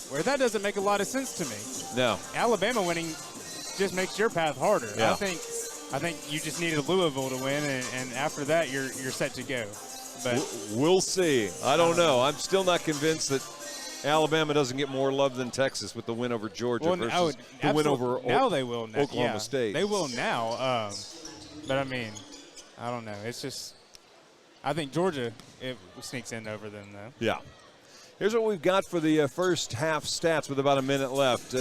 where that doesn't make a lot of sense to me. No. Alabama winning just makes your path harder. Yeah. I think you just needed Louisville to win, and after that, you're set to go. But we'll see. I don't know. I'm still not convinced that Alabama doesn't get more love than Texas with the win over Georgia versus the win over Oklahoma State. They will now. But, I mean, I don't know. It's just – I think Georgia it sneaks in over them, though. Yeah. Here's what we've got for the first half stats with about a minute left.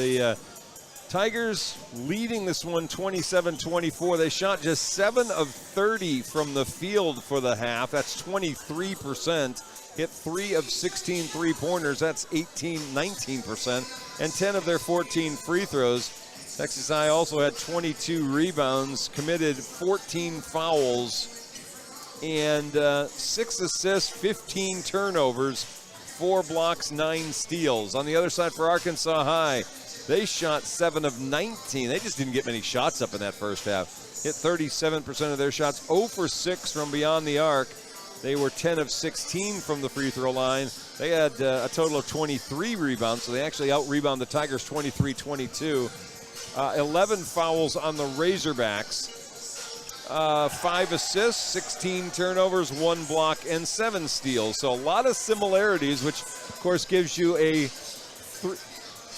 Tigers leading this one 27-24. They shot just 7 of 30 from the field for the half. That's 23%. Hit 3 of 16 three-pointers. That's 19%. And 10 of their 14 free throws. Texas High also had 22 rebounds, committed 14 fouls, and 6 assists, 15 turnovers, 4 blocks, 9 steals. On the other side for Arkansas High, they shot 7 of 19. They just didn't get many shots up in that first half. Hit 37% of their shots, 0 for 6 from beyond the arc. They were 10 of 16 from the free throw line. They had a total of 23 rebounds, so they actually out-rebound the Tigers 23-22. 11 fouls on the Razorbacks. 5 assists, 16 turnovers, 1 block, and 7 steals. So a lot of similarities, which, of course, gives you a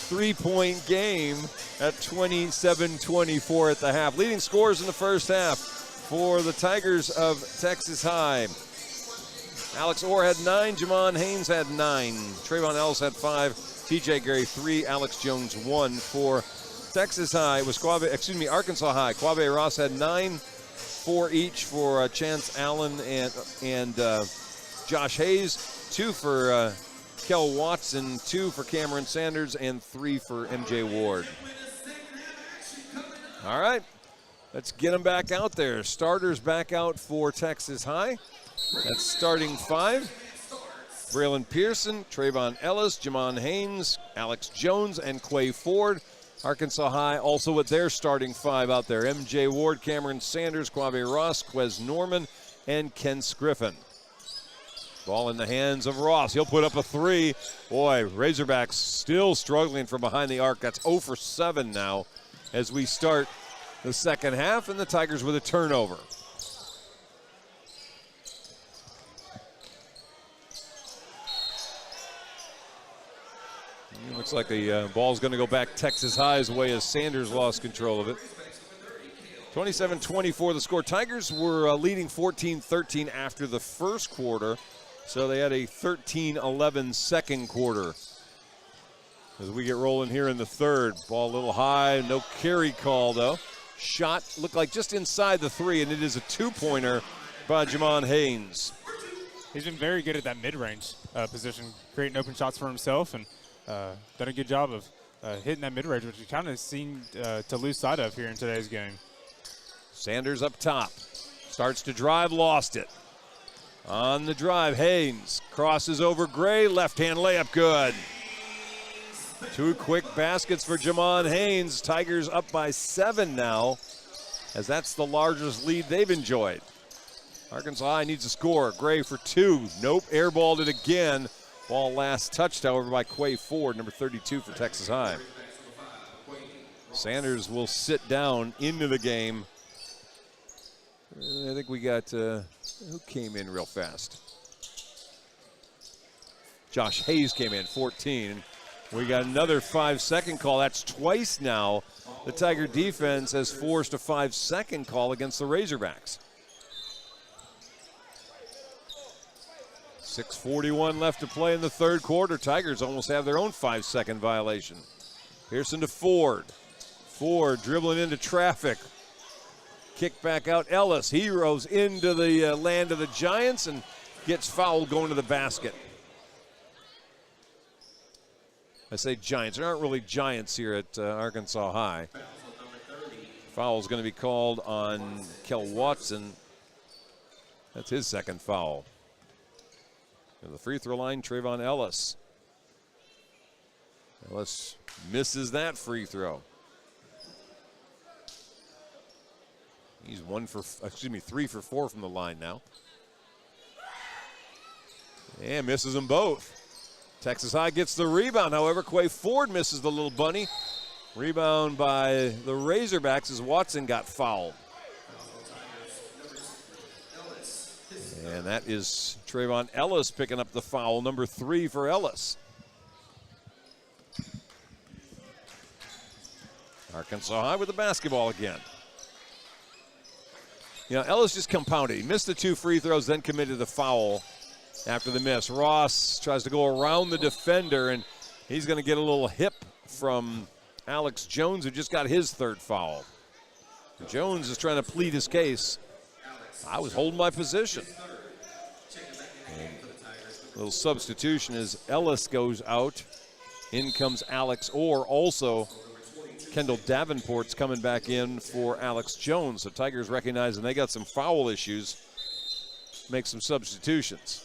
three-point game at 27-24 at the half. Leading scorers in the first half for the Tigers of Texas High. Alex Orr had 9, Jamon Haynes had 9, Trayvon Ellis had 5, TJ Gray 3, Alex Jones 1 for Texas High. It was Arkansas High. Quave Ross had 9, 4 each for Chance Allen and Josh Hayes, 2 for Kel Watson, 2 for Cameron Sanders, and 3 for MJ Ward. All right, let's get them back out there. Starters back out for Texas High. That's starting 5. Braylon Pearson, Trayvon Ellis, Jamon Haynes, Alex Jones, and Quay Ford. Arkansas High also with their starting 5 out there. MJ Ward, Cameron Sanders, Quave Ross, Quez Norman, and Kent Griffin. Ball in the hands of Ross. He'll put up a 3. Boy, Razorbacks still struggling from behind the arc. That's 0 for 7 now as we start the second half, and the Tigers with a turnover. It looks like the ball's going to go back Texas High's way as Sanders lost control of it. 27-24 the score. Tigers were leading 14-13 after the first quarter, so they had a 13-11 second quarter. As we get rolling here in the third. Ball a little high, no carry call though. Shot looked like just inside the 3, and it is a 2-pointer by Jamon Haynes. He's been very good at that mid-range position, creating open shots for himself, and done a good job of hitting that mid-range, which we kind of seemed to lose sight of here in today's game. Sanders up top. Starts to drive, lost it. On the drive, Haynes crosses over Gray. Left-hand layup, good. 2 quick baskets for Jamon Haynes. Tigers up by 7 now, as that's the largest lead they've enjoyed. Arkansas High needs a score. Gray for 2. Nope, airballed it again. Ball last touched, however, by Quay Ford, number 32 for Texas High. Sanders will sit down into the game. I think we got, who came in real fast? Josh Hayes came in, 14. We got another 5-second call. That's twice now the Tiger defense has forced a 5-second call against the Razorbacks. 6:41 left to play in the third quarter. Tigers almost have their own 5-second violation. Pearson to Ford. Ford dribbling into traffic. Kick back out Ellis. He rows into the land of the Giants and gets fouled going to the basket. I say Giants. There aren't really Giants here at Arkansas High. Foul's going to be called on Kel Watson. That's his second foul. To the free throw line, Trayvon Ellis. Ellis misses that free throw. He's 3 for 4 from the line now. And misses them both. Texas High gets the rebound, however. Quay Ford misses the little bunny. Rebound by the Razorbacks as Watson got fouled. And that is Trayvon Ellis picking up the foul, number 3 for Ellis. Arkansas High with the basketball again. You know, Ellis just compounded. He missed the 2 free throws, then committed the foul after the miss. Ross tries to go around the defender, and he's going to get a little hip from Alex Jones, who just got his third foul. Jones is trying to plead his case. I was holding my position. And a little substitution as Ellis goes out. In comes Alex Orr. Also, Kendall Davenport's coming back in for Alex Jones. So Tigers recognizing they got some foul issues. Make some substitutions.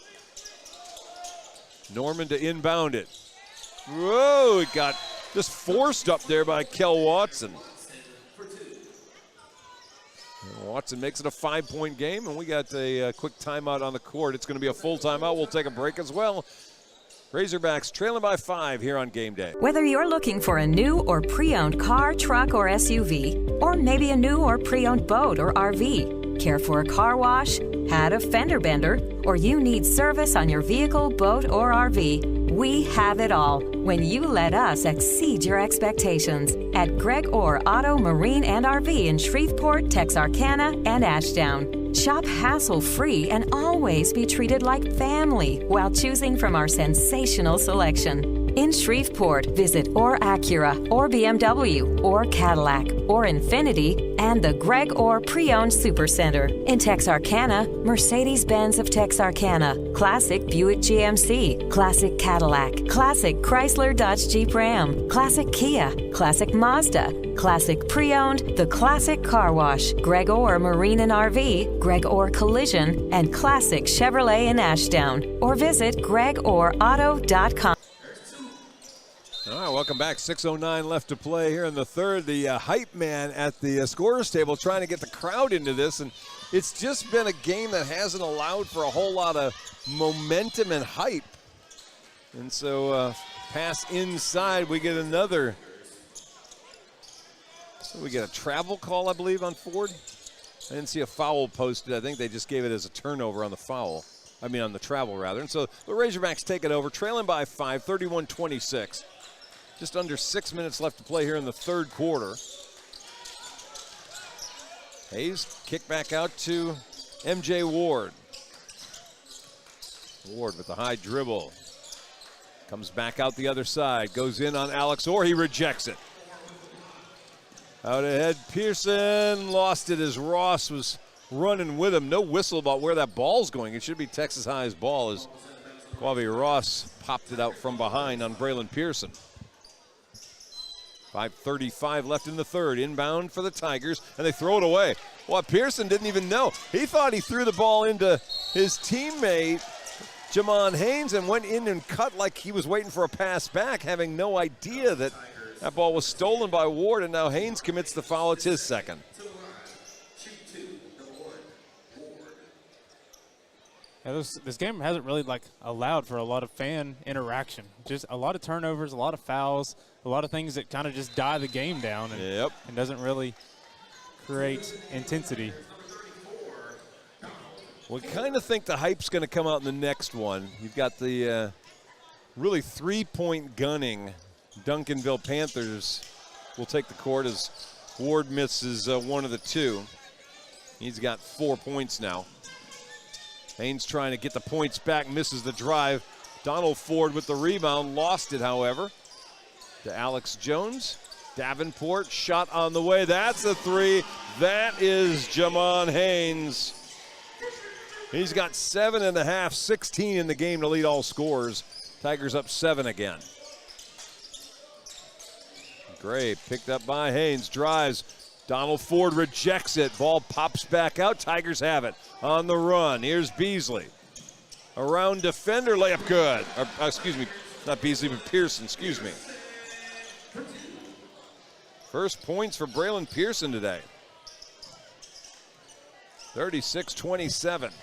Norman to inbound it. Whoa, it got just forced up there by Kel Watson. And Watson makes it a 5-point game, and we got a quick timeout on the court. It's going to be a full timeout. We'll take a break as well. Razorbacks trailing by 5 here on game day. Whether you're looking for a new or pre-owned car, truck, or SUV, or maybe a new or pre-owned boat or RV, care for a car wash, had a fender bender, or you need service on your vehicle, boat, or RV, we have it all when you let us exceed your expectations at Greg Orr Auto, Marine, and RV in Shreveport, Texarkana, and Ashdown. Shop hassle-free and always be treated like family while choosing from our sensational selection. In Shreveport, visit Orr Acura, or BMW, or Cadillac, or Infiniti, and the Greg Orr Pre-Owned Supercenter. In Texarkana, Mercedes-Benz of Texarkana, Classic Buick GMC, Classic Cadillac, Classic Chrysler Dodge Jeep Ram, Classic Kia, Classic Mazda, Classic Pre-Owned, The Classic Car Wash, Greg Orr Marine and RV, Greg Orr Collision, and Classic Chevrolet in Ashdown. Or visit gregorrauto.com. All right, welcome back. 6:09 left to play here in the third. The hype man at the scorer's table trying to get the crowd into this, and it's just been a game that hasn't allowed for a whole lot of momentum and hype. And so pass inside, we get another. So we get a travel call, I believe, on Ford. I didn't see a foul posted. I think they just gave it as a turnover on the foul. I mean, on the travel, rather. And so the Razorbacks take it over, trailing by 5, 31-26. Just under 6 minutes left to play here in the third quarter. Hayes kick back out to MJ Ward. Ward with the high dribble. Comes back out the other side. Goes in on Alex Orr. He rejects it. Out ahead, Pearson lost it as Ross was running with him. No whistle about where that ball's going. It should be Texas High's ball as Quavi Ross popped it out from behind on Braylon Pearson. 5:35 left in the third. Inbound for the Tigers, and they throw it away. Well, Pearson didn't even know. He thought he threw the ball into his teammate, Jamon Haynes, and went in and cut like he was waiting for a pass back, having no idea that that ball was stolen by Ward, and now Haynes commits the foul. It's his second. Yeah, this game hasn't really allowed for a lot of fan interaction. Just a lot of turnovers, a lot of fouls, a lot of things that kind of just die the game down and doesn't really create intensity. We kind of think the hype's going to come out in the next one. You've got the really three-point gunning Duncanville Panthers will take the court as Ward misses one of the two. He's got 4 points now. Haynes trying to get the points back, misses the drive. Donald Ford with the rebound, lost it, however. To Alex Jones. Davenport, shot on the way. That's a three. That is Jamon Haynes. He's got 7.5, 16 in the game to lead all scorers. Tigers up 7 again. Gray picked up by Haynes, drives. Donald Ford rejects it. Ball pops back out. Tigers have it on the run. Here's Beasley. Around defender, layup good. Excuse me, not Beasley, but Pearson, excuse me. First points for Braylon Pearson today. 36-27.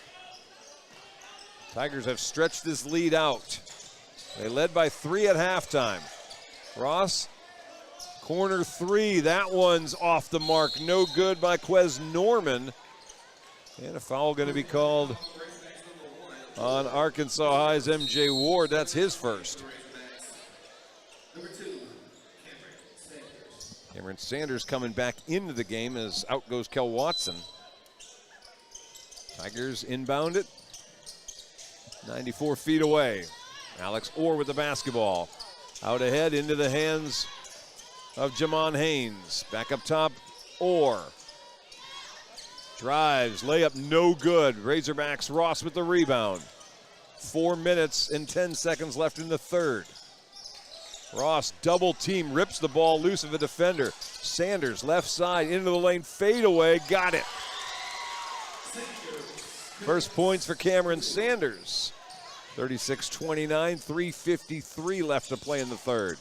Tigers have stretched this lead out. They led by 3 at halftime. Ross, corner three. That one's off the mark. No good by Quez Norman. And a foul going to be called on Arkansas High's MJ Ward. That's his first. Cameron Sanders coming back into the game as out goes Kel Watson. Tigers inbound it. 94 feet away. Alex Orr with the basketball. Out ahead into the hands of Jamon Haynes. Back up top, Orr. Drives, layup no good. Razorbacks Ross with the rebound. 4 minutes and 10 seconds left in the third. Ross double team, rips the ball loose of a defender. Sanders left side into the lane, fade away, got it. First points for Cameron Sanders. 36-29, 3:53 left to play in the third.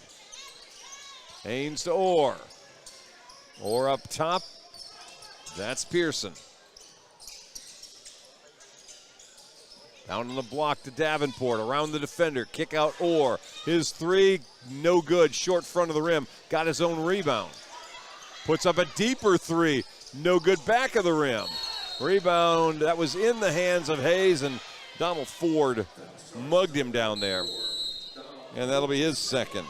Haynes to Orr. Orr up top. That's Pearson. Down on the block to Davenport. Around the defender. Kick out Orr. His three, no good. Short front of the rim. Got his own rebound. Puts up a deeper three. No good back of the rim. Rebound that was in the hands of Hayes, and Donald Ford mugged him down there. And that'll be his second.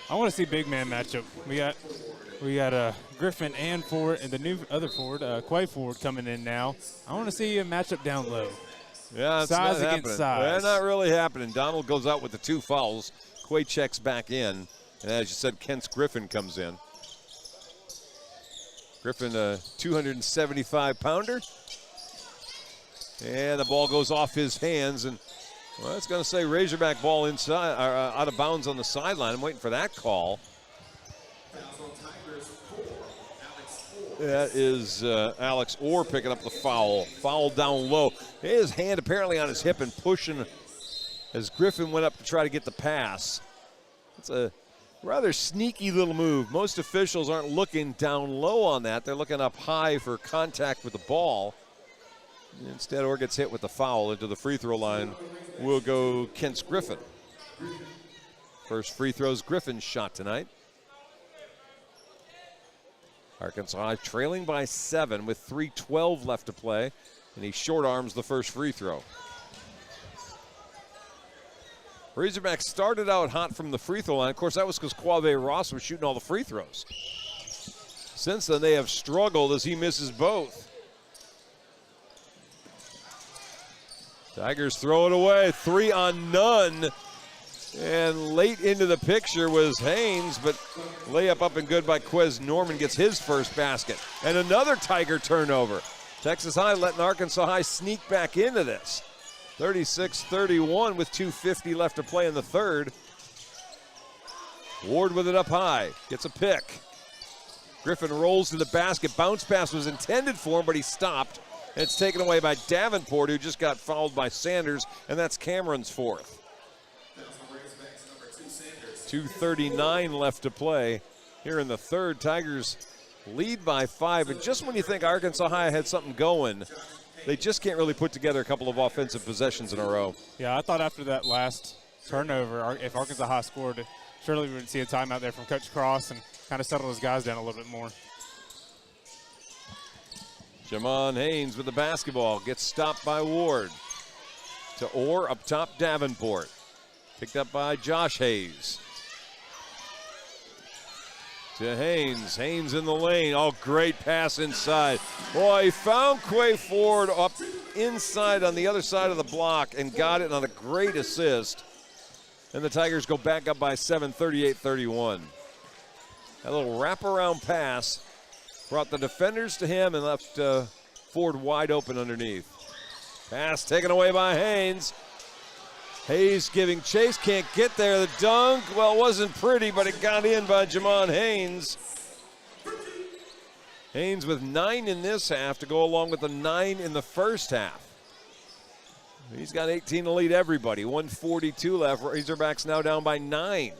I want to see big man matchup. We got Griffin and Ford, and the new other Ford, Quay Ford, coming in now. I want to see a matchup down low. Yeah, it's size not against happening. size. They're not really happening. Donald goes out with the 2 fouls. Quay checks back in, and as you said, Kent Griffin comes in. Griffin, a 275-pounder. And the ball goes off his hands, and well, it's going to say Razorback ball inside, out of bounds on the sideline. I'm waiting for that call. That is Alex Orr picking up the foul. Foul down low. His hand apparently on his hip and pushing as Griffin went up to try to get the pass. It's a rather sneaky little move. Most officials aren't looking down low on that. They're looking up high for contact with the ball. Instead, Orr gets hit with the foul. Into the free throw line will go Kent Griffin. First free throw's Griffin's shot tonight. Arkansas trailing by 7 with 3:12 left to play, and he short arms the first free throw. Razorbacks started out hot from the free throw line. Of course, that was because Quave Ross was shooting all the free throws. Since then, they have struggled as he misses both. Tigers throw it away, 3 on none. And late into the picture was Haynes, but layup up and good by Quez Norman gets his first basket. And another Tiger turnover. Texas High letting Arkansas High sneak back into this. 36-31 with 2:50 left to play in the third. Ward with it up high, gets a pick. Griffin rolls to the basket. Bounce pass was intended for him, but he stopped. And it's taken away by Davenport, who just got fouled by Sanders, and that's Cameron's fourth. 2:39 left to play here in the third. Tigers lead by 5, and just when you think Arkansas High had something going, they just can't really put together a couple of offensive possessions in a row. Yeah, I thought after that last turnover, if Arkansas High scored, surely we would see a timeout there from Coach Cross and kind of settle his guys down a little bit more. Jamon Haynes with the basketball, gets stopped by Ward. To Orr, up top Davenport. Picked up by Josh Hayes. To Haynes. Haynes in the lane. Oh, great pass inside. Boy, he found Quay Ford up inside on the other side of the block and got it on a great assist. And the Tigers go back up by 7, 38-31. That little wraparound pass brought the defenders to him and left Ford wide open underneath. Pass taken away by Haynes. Hayes giving chase, can't get there. The dunk, well, it wasn't pretty, but it got in by Jamon Haynes. Haynes with 9 in this half to go along with the 9 in the first half. He's got 18 to lead everybody. 1:42 left. Razorbacks now down by 9.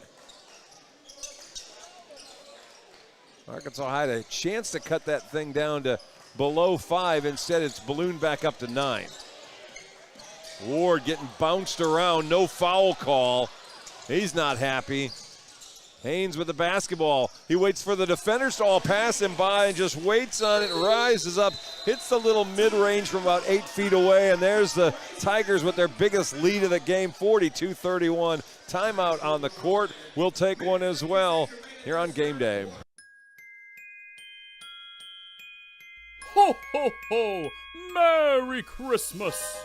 Arkansas had a chance to cut that thing down to below 5. Instead, it's ballooned back up to 9. Ward getting bounced around, no foul call. He's not happy. Haynes with the basketball. He waits for the defenders to all pass him by and just waits on it, rises up, hits the little mid-range from about 8 feet away, and there's the Tigers with their biggest lead of the game, 42-31. Timeout on the court. We'll take one as well here on Game Day. Ho, ho, ho! Merry Christmas!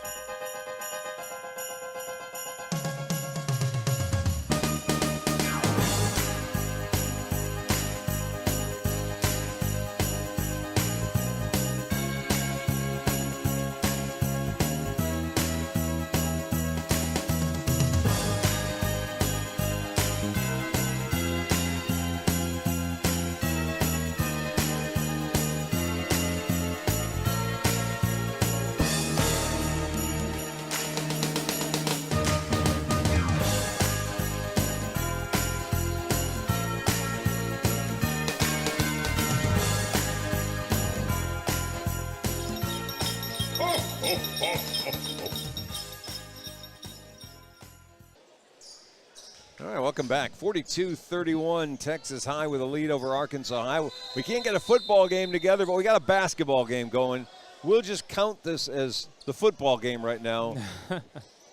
All right, welcome back. 42-31, Texas High with a lead over Arkansas High. We can't get a football game together, but we got a basketball game going. We'll just count this as the football game right now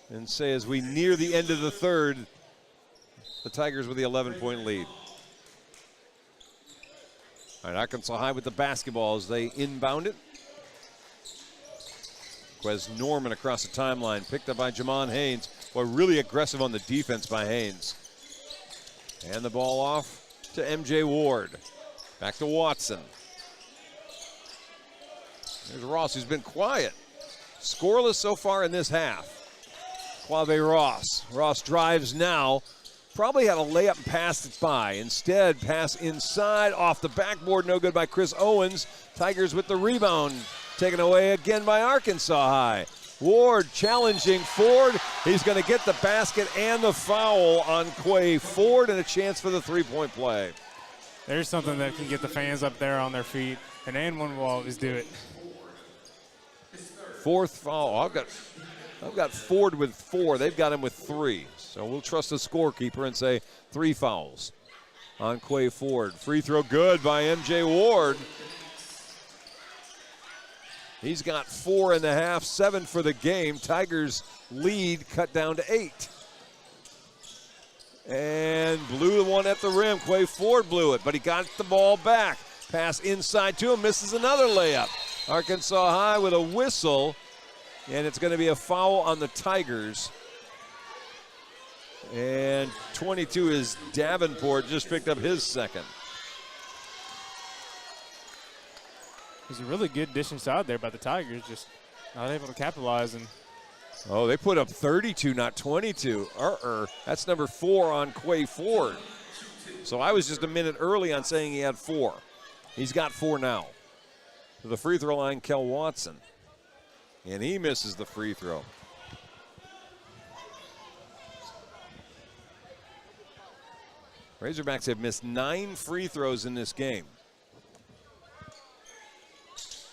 and say as we near the end of the third, the Tigers with the 11-point lead. All right, Arkansas High with the basketball as they inbound it. Quez Norman across the timeline, picked up by Jamon Haynes. Boy, really aggressive on the defense by Haynes. And the ball off to MJ Ward. Back to Watson. There's Ross, who's been quiet. Scoreless so far in this half. Quave Ross. Ross drives now. Probably had a layup and passed it by. Instead, pass inside, off the backboard, no good by Chris Owens. Tigers with the rebound. Taken away again by Arkansas High. Ward challenging Ford. He's going to get the basket and the foul on Quay Ford and a chance for the three-point play. There's something that can get the fans up there on their feet, and one will always do it. Fourth foul. I've got Ford with 4. They've got him with 3. So we'll trust the scorekeeper and say 3 fouls on Quay Ford. Free throw good by MJ Ward. He's got 4.5, 7 for the game. Tigers lead cut down to 8. And blew the one at the rim. Quay Ford blew it, but he got the ball back. Pass inside to him, misses another layup. Arkansas High with a whistle, and it's going to be a foul on the Tigers. And 22 is Davenport, just picked up his second. It was a really good dish inside there by the Tigers, just not able to capitalize. And oh, they put up 32, not 22. That's number 4 on Quay Ford. So I was just a minute early on saying he had 4. He's got 4 now. To the free throw line, Kel Watson. And he misses the free throw. Razorbacks have missed 9 free throws in this game.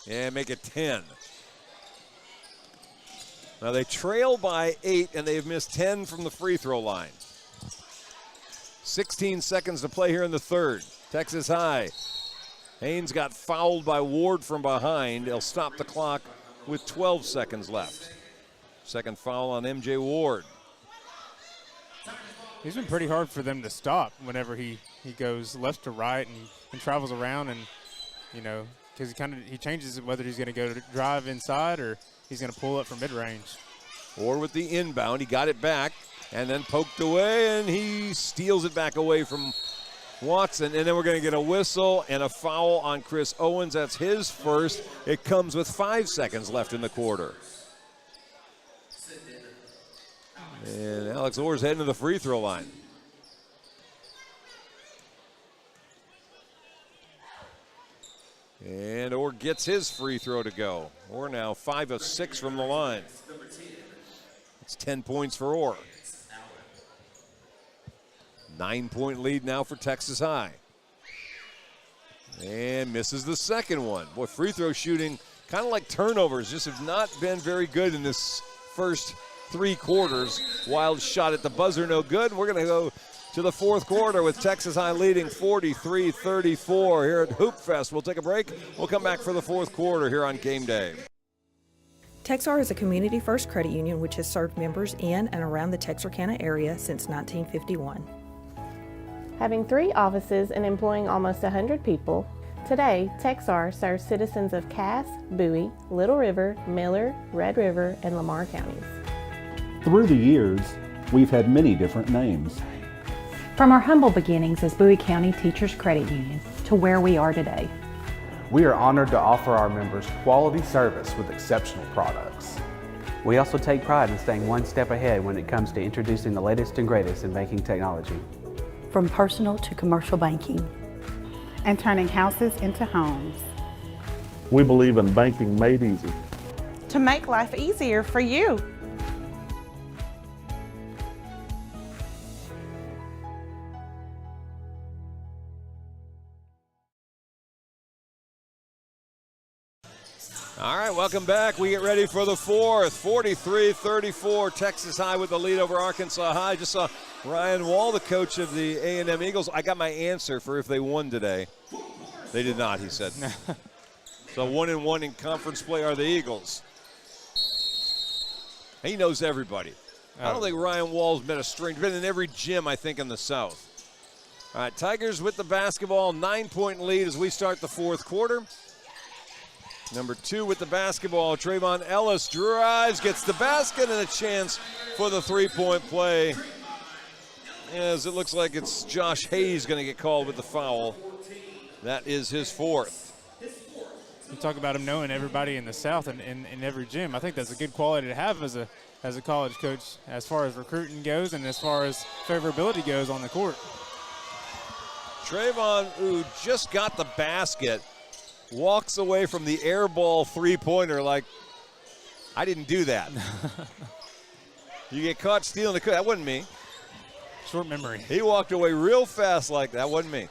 And make it 10. Now they trail by 8, and they've missed 10 from the free throw line. 16 seconds to play here in the third. Texas High. Haynes got fouled by Ward from behind. They'll stop the clock with 12 seconds left. Second foul on MJ Ward. He's been pretty hard for them to stop whenever he goes left to right and travels around, and because he changes whether he's going to go to drive inside or he's going to pull up from mid-range. Or with the inbound, he got it back and then poked away, and he steals it back away from Watson. And then we're going to get a whistle and a foul on Chris Owens. That's his first. It comes with 5 seconds left in the quarter. And Alex Orr's heading to the free throw line. And Orr gets his free throw to go. Orr now 5 of 6 from the line. It's 10 points for Orr. 9-point lead now for Texas High. And misses the second one. Boy, free throw shooting, kind of like turnovers, just have not been very good in this first 3 quarters. Wild shot at the buzzer, no good. We're going to go to the fourth quarter with Texas High leading 43-34 here at Hoopfest. We'll take a break. We'll come back for the fourth quarter here on Game Day. Texar is a community-first credit union which has served members in and around the Texarkana area since 1951. Having 3 offices and employing almost 100 people, today Texar serves citizens of Cass, Bowie, Little River, Miller, Red River, and Lamar counties. Through the years, we've had many different names. From our humble beginnings as Bowie County Teachers Credit Union to where we are today. We are honored to offer our members quality service with exceptional products. We also take pride in staying one step ahead when it comes to introducing the latest and greatest in banking technology. From personal to commercial banking. And turning houses into homes. We believe in banking made easy. To make life easier for you. All right, welcome back. We get ready for the fourth. 43-34, Texas High with the lead over Arkansas High. Just saw Ryan Wall, the coach of the A&M Eagles. I got my answer for if they won today. They did not, he said. So 1-1 in conference play are the Eagles. He knows everybody. I don't think Ryan Wall's been a stranger. Been in every gym, I think, in the South. All right, Tigers with the basketball. 9-point lead as we start the fourth quarter. Number 2 with the basketball. Trayvon Ellis drives, gets the basket, and a chance for the three-point play. As it looks like it's Josh Hayes going to get called with the foul. That is his fourth. You talk about him knowing everybody in the South and in every gym. I think that's a good quality to have as a college coach as far as recruiting goes and as far as favorability goes on the court. Trayvon, who just got the basket, walks away from the air ball three-pointer like, I didn't do that. You get caught stealing the – that wasn't me. Short memory. He walked away real fast like that wasn't me.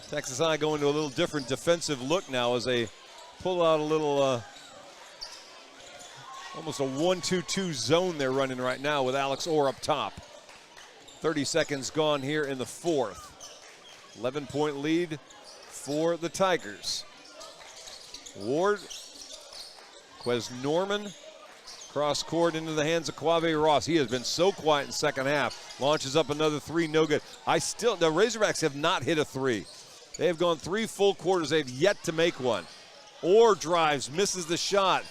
Texas High going to a little different defensive look now as they pull out a little almost a 1-2-2 zone they're running right now with Alex Orr up top. 30 seconds gone here in the fourth. 11-point lead for the Tigers. Ward, Quez Norman, cross court into the hands of Quave Ross. He has been so quiet in second half. Launches up another three, no good. The Razorbacks have not hit a three. They have gone 3 full quarters. They've yet to make one. Orr drives, misses the shot.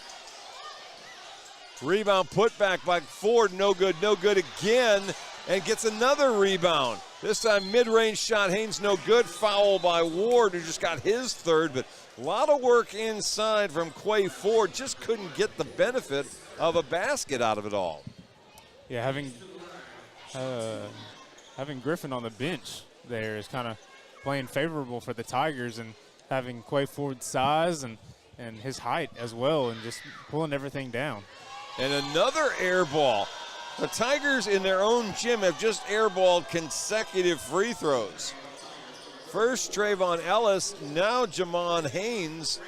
Rebound put back by Ford, no good again, and gets another rebound. This time mid-range shot, Haynes no good. Foul by Ward, who just got his third, but a lot of work inside from Quay Ford. Just couldn't get the benefit of a basket out of it all. Yeah, having Griffin on the bench there is kind of playing favorable for the Tigers, and having Quay Ford's size and his height as well, and just pulling everything down. And another air ball. The Tigers in their own gym have just airballed consecutive free throws. First Trayvon Ellis, now Jamon Haynes.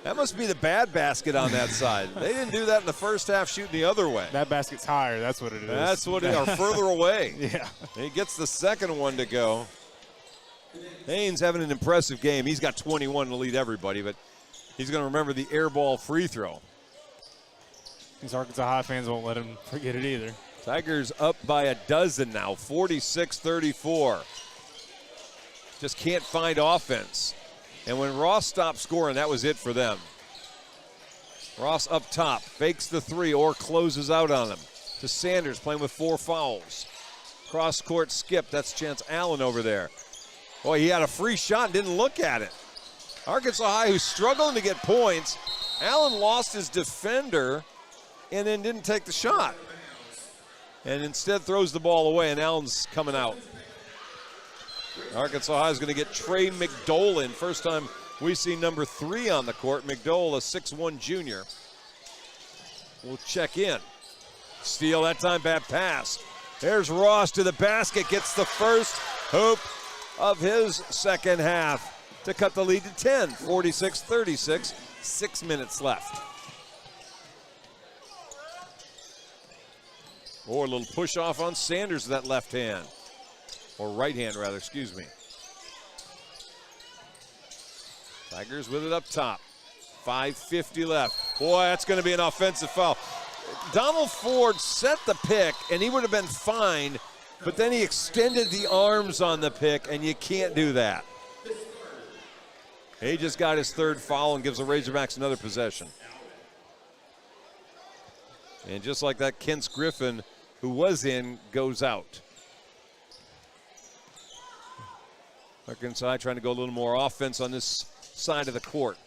That must be the bad basket on that side. They didn't do that in the first half, shooting the other way. That basket's higher, that's what it is. That's what it is, or further away. Yeah. He gets the second one to go. Haynes having an impressive game. He's got 21 to lead everybody, but he's going to remember the air ball free throw. These Arkansas High fans won't let him forget it either. Tigers up by a dozen now, 46-34. Just can't find offense. And when Ross stopped scoring, that was it for them. Ross up top, fakes the three or closes out on him. To Sanders, playing with 4 fouls. Cross-court skip, that's Chance Allen over there. Boy, he had a free shot and didn't look at it. Arkansas High, who's struggling to get points. Allen lost his defender and then didn't take the shot. And instead throws the ball away, and Allen's coming out. Arkansas High is going to get Trey McDowell in. First time we see number 3 on the court. McDowell, a 6'1 junior. We'll check in. Steal that time, bad pass. There's Ross to the basket, gets the first hoop of his second half to cut the lead to 10, 46-36, 6 minutes left. Or a little push off on Sanders with that left hand. Or right hand, rather, excuse me. Tigers with it up top. 5:50 left. Boy, that's going to be an offensive foul. Donald Ford set the pick, and he would have been fine, but then he extended the arms on the pick, and you can't do that. He just got his third foul and gives the Razorbacks another possession. And just like that, Kent's Griffin, who was in, goes out. Arkansas trying to go a little more offense on this side of the court.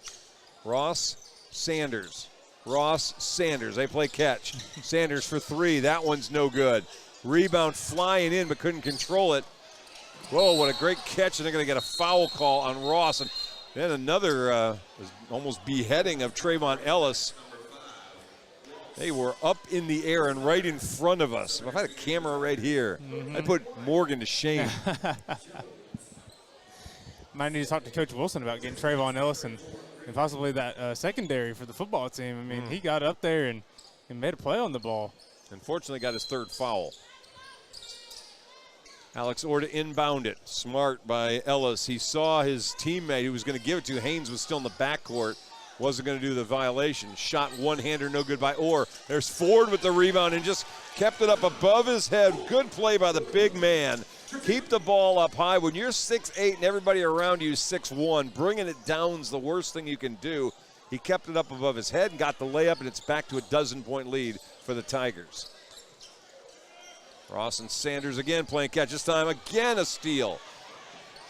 Ross, Sanders. Ross, Sanders. They play catch. Sanders for 3. That one's no good. Rebound flying in, but couldn't control it. Whoa, what a great catch. And they're going to get a foul call on Ross. And then another almost beheading of Trayvon Ellis. They were up in the air and right in front of us. If I had a camera right here, I'd put Morgan to shame. might need to talk to Coach Wilson about getting Trayvon Ellis and possibly that secondary for the football team. I mean, he got up there and made a play on the ball. Unfortunately, got his third foul. Alex Orr to inbound it. Smart by Ellis. He saw his teammate who was going to give it to. Haynes was still in the backcourt. Wasn't going to do the violation. Shot one-hander, no good by Orr. There's Ford with the rebound and just kept it up above his head. Good play by the big man. Keep the ball up high. When you're 6'8" and everybody around you is 6'1", bringing it down is the worst thing you can do. He kept it up above his head and got the layup, and it's back to a 12-point lead for the Tigers. Ross and Sanders again playing catch. This time again a steal.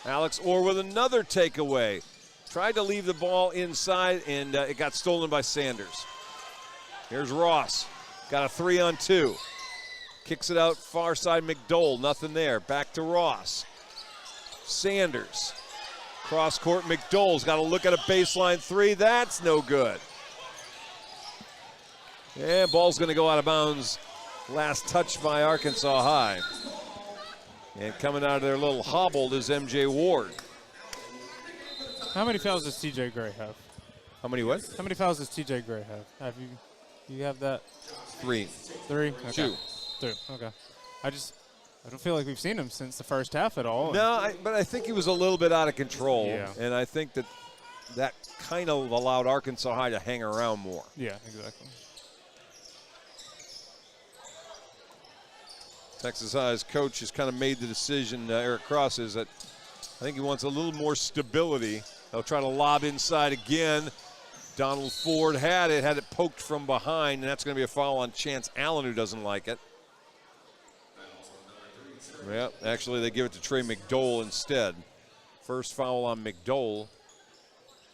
Alex Orr with another takeaway. Tried to leave the ball inside, and it got stolen by Sanders. Here's Ross. Got a 3-on-2. Kicks it out far side McDole. Nothing there. Back to Ross. Sanders. Cross court. McDole's got to look at a baseline three. That's no good. And ball's going to go out of bounds. Last touch by Arkansas High. And coming out of there a little hobbled is MJ Ward. How many fouls does TJ Gray have? How many what? How many fouls does TJ Gray have? You have that? 3. 3? Okay. 2. 2, okay. I don't feel like we've seen him since the first half at all. No, but I think he was a little bit out of control. Yeah. And I think that kind of allowed Arkansas High to hang around more. Yeah, exactly. Texas High's coach has kind of made the decision, Eric Cross, is that I think he wants a little more stability. They'll try to lob inside again. Donald Ford had it poked from behind, and that's going to be a foul on Chance Allen, who doesn't like it. Yeah, actually they give it to Trey McDole instead. First foul on McDole.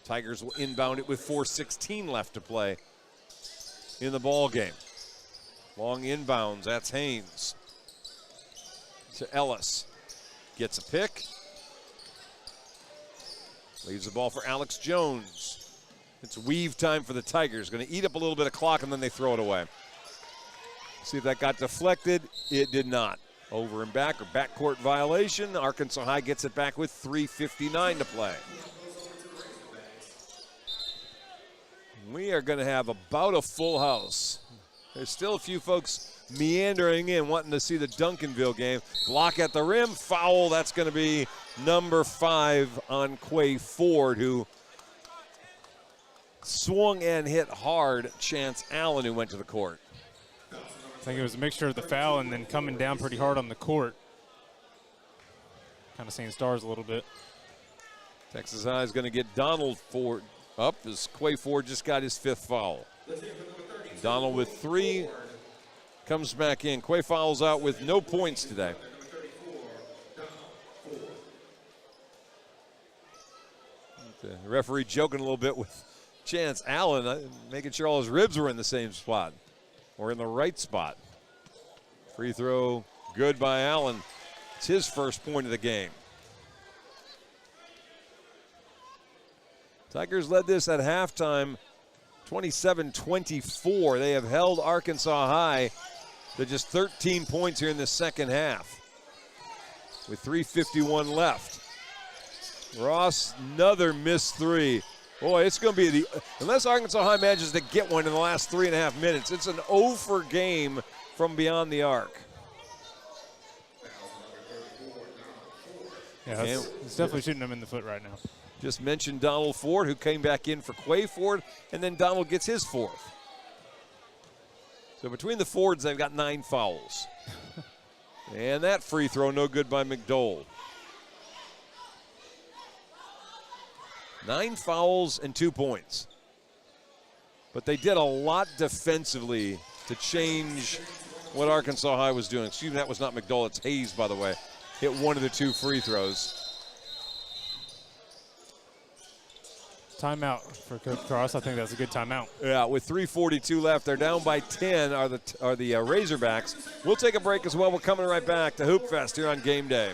Tigers will inbound it with 4:16 left to play in the ball game. Long inbounds, that's Haynes. To Ellis. Gets a pick. Leaves the ball for Alex Jones. It's weave time for the Tigers. Going to eat up a little bit of clock, and then they throw it away. See if that got deflected. It did not. Over and back, or backcourt violation. Arkansas High gets it back with 3:59 to play. We are going to have about a full house. There's still a few folks meandering in, wanting to see the Duncanville game. Block at the rim, foul. That's going to be number 5 on Quay Ford, who swung and hit hard Chance Allen, who went to the court. I think it was a mixture of the foul and then coming down pretty hard on the court. Kind of seeing stars a little bit. Texas High is going to get Donald Ford up as Quay Ford just got his 5th foul. Donald with 3, comes back in. Quay fouls out with no points today. The referee joking a little bit with Chance Allen, making sure all his ribs were in the same spot or in the right spot. Free throw good by Allen. It's his first point of the game. Tigers led this at halftime 27-24. They have held Arkansas High to just 13 points here in the second half with 3:51 left. Ross, another missed 3. Boy, it's going to be unless Arkansas High manages to get one in the last 3.5 minutes, it's an 0-for game from beyond the arc. Yeah, it's definitely shooting him in the foot right now. Just mentioned Donald Ford, who came back in for Quay Ford, and then Donald gets his 4th. So between the Fords, they've got 9 fouls. And that free throw, no good by McDole. 9 fouls and 2 points. But they did a lot defensively to change what Arkansas High was doing. Excuse me, that was not McDole, it's Hayes, by the way. Hit one of the 2 free throws. Timeout for Coach Cross. I think that's a good timeout. Yeah, with 3:42 left, they're down by 10. Are the Razorbacks? We'll take a break as well. We're coming right back to Hoopfest here on Game Day.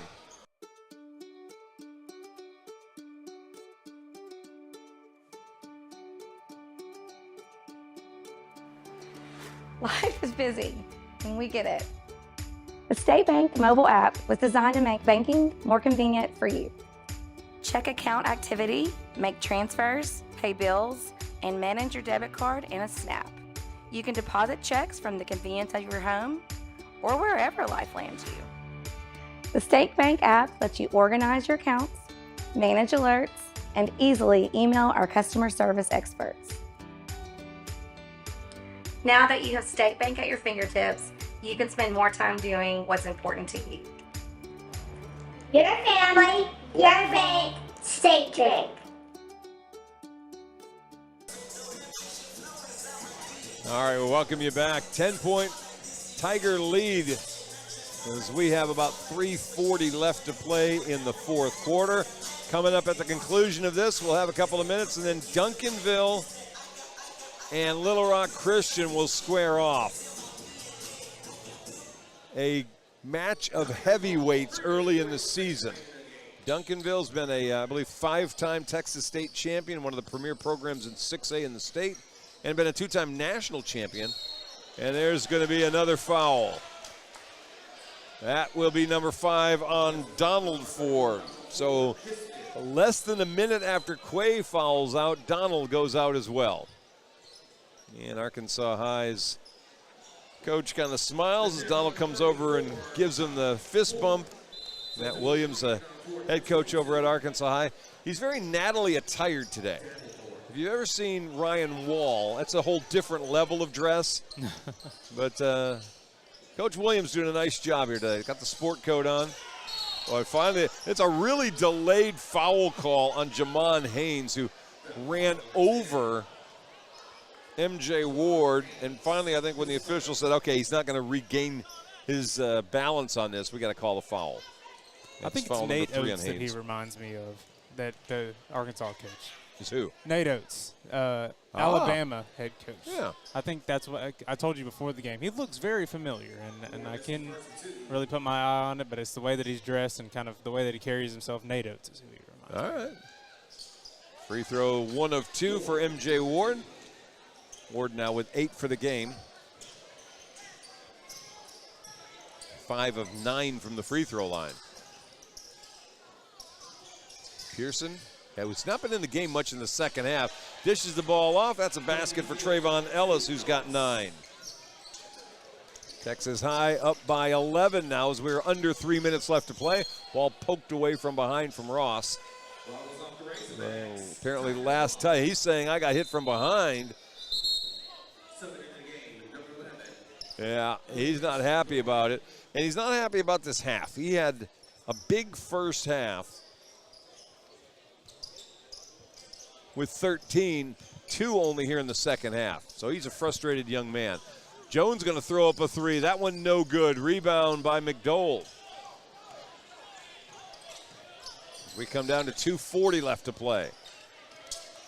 Life is busy, and we get it. The State Bank mobile app was designed to make banking more convenient for you. Check account activity, make transfers, pay bills, and manage your debit card in a snap. You can deposit checks from the convenience of your home or wherever life lands you. The State Bank app lets you organize your accounts, manage alerts, and easily email our customer service experts. Now that you have State Bank at your fingertips, you can spend more time doing what's important to you. Your family, your bank, State Bank. All right, we'll welcome you back. 10-point Tiger lead as we have about 3:40 left to play in the fourth quarter. Coming up at the conclusion of this, we'll have a couple of minutes, and then Duncanville and Little Rock Christian will square off. A match of heavyweights early in the season. Duncanville's been a, I believe, 5-time Texas State champion, one of the premier programs in 6A in the state, and been a 2-time national champion. And there's going to be another foul. That will be number 5 on Donald Ford. So less than a minute after Quay fouls out, Donald goes out as well. And Arkansas High's coach kind of smiles as Donald comes over and gives him the fist bump. Matt Williams, head coach over at Arkansas High. He's very nattily attired today. If you've ever seen Ryan Wall, that's a whole different level of dress. But Coach Williams doing a nice job here today. Got the sport coat on. Well, finally, it's a really delayed foul call on Jamon Haynes, who ran over MJ Ward. And finally, I think when the official said, okay, he's not going to regain his balance on this, we got to call a foul. I think it's Nate Oates that he reminds me of, that the Arkansas coach. Is who? Nate Oates, Alabama head coach. Yeah. I think that's what I told you before the game. He looks very familiar, and I can't really put my eye on it, but it's the way that he's dressed and kind of the way that he carries himself. Nate Oates is who he reminds me. All right. Free throw 1 of 2 for MJ Ward. Ward now with 8 for the game. 5 of 9 from the free throw line. Pearson, who's not been in the game much in the second half, dishes the ball off. That's a basket for Trayvon Ellis, who's got 9. Texas High up by 11 now as we're under 3 minutes left to play. Ball poked away from behind from Ross. Apparently last time, he's saying I got hit from behind. Yeah, he's not happy about it. And he's not happy about this half. He had a big first half with 13, 2 only here in the second half. So he's a frustrated young man. Jones going to throw up a 3. That one no good. Rebound by McDowell. We come down to 2:40 left to play.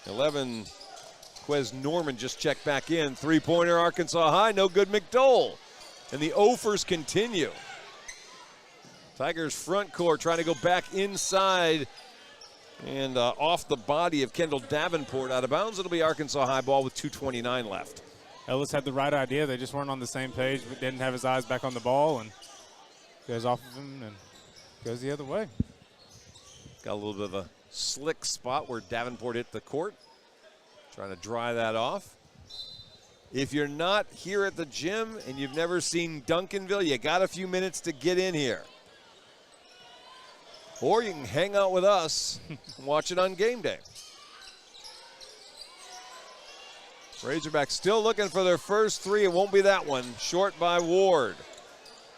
11, Quez Norman just checked back in. 3-pointer Arkansas High, no good McDowell. And the offers continue. Tigers front court trying to go back inside. And off the body of Kendall Davenport out of bounds. It'll be Arkansas High ball with 2:29 left. Ellis had the right idea. They just weren't on the same page, but didn't have his eyes back on the ball, and goes off of him and goes the other way. Got a little bit of a slick spot where Davenport hit the court. Trying to dry that off. If you're not here at the gym and you've never seen Duncanville, you got a few minutes to get in here. Or you can hang out with us and watch it on game day. Razorbacks still looking for their first 3. It won't be that one. Short by Ward.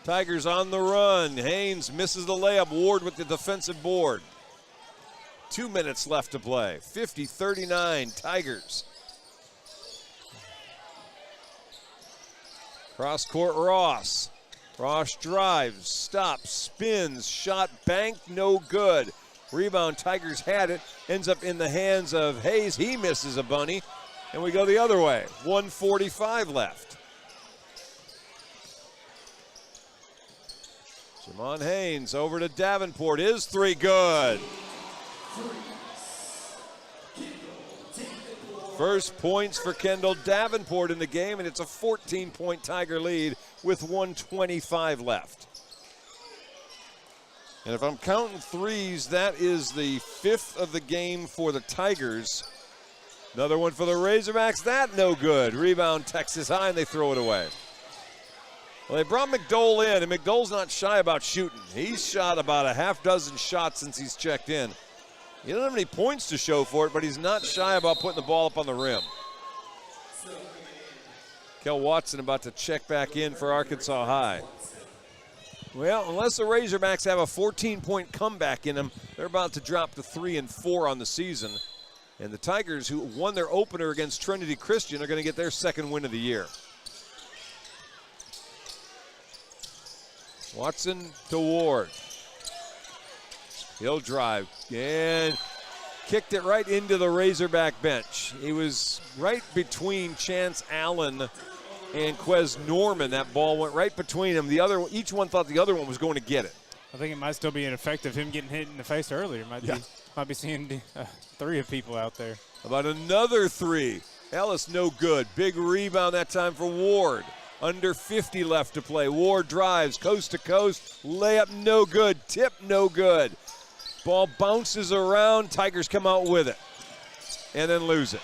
Tigers on the run. Haynes misses the layup. Ward with the defensive board. 2 minutes left to play. 50-39 Tigers. Cross court Ross. Ross drives, stops, spins, shot banked, no good. Rebound, Tigers had it, ends up in the hands of Hayes. He misses a bunny, and we go the other way. 1:45 left. Jamon Haynes over to Davenport. His 3 good. First points for Kendall Davenport in the game, and it's a 14-point Tiger lead with 1:25 left. And if I'm counting threes, that is the 5th of the game for the Tigers. Another one for the Razorbacks. That no good. Rebound Texas High, and they throw it away. Well, they brought McDole in, and McDole's not shy about shooting. He's shot about a half dozen shots since he's checked in. He doesn't have any points to show for it, but he's not shy about putting the ball up on the rim. Kel Watson about to check back in for Arkansas High. Well, unless the Razorbacks have a 14-point comeback in them, they're about to drop to 3-4 on the season. And the Tigers, who won their opener against Trinity Christian, are going to get their second win of the year. Watson to Ward. He'll drive and kicked it right into the Razorback bench. He was right between Chance Allen and Quez Norman. That ball went right between them. Each one thought the other one was going to get it. I think it might still be an effect of him getting hit in the face earlier. Might be seeing 3 of people out there. About another 3. Ellis no good. Big rebound that time for Ward. Under 50 left to play. Ward drives coast to coast. Layup no good. Tip no good. Ball bounces around. Tigers come out with it and then lose it.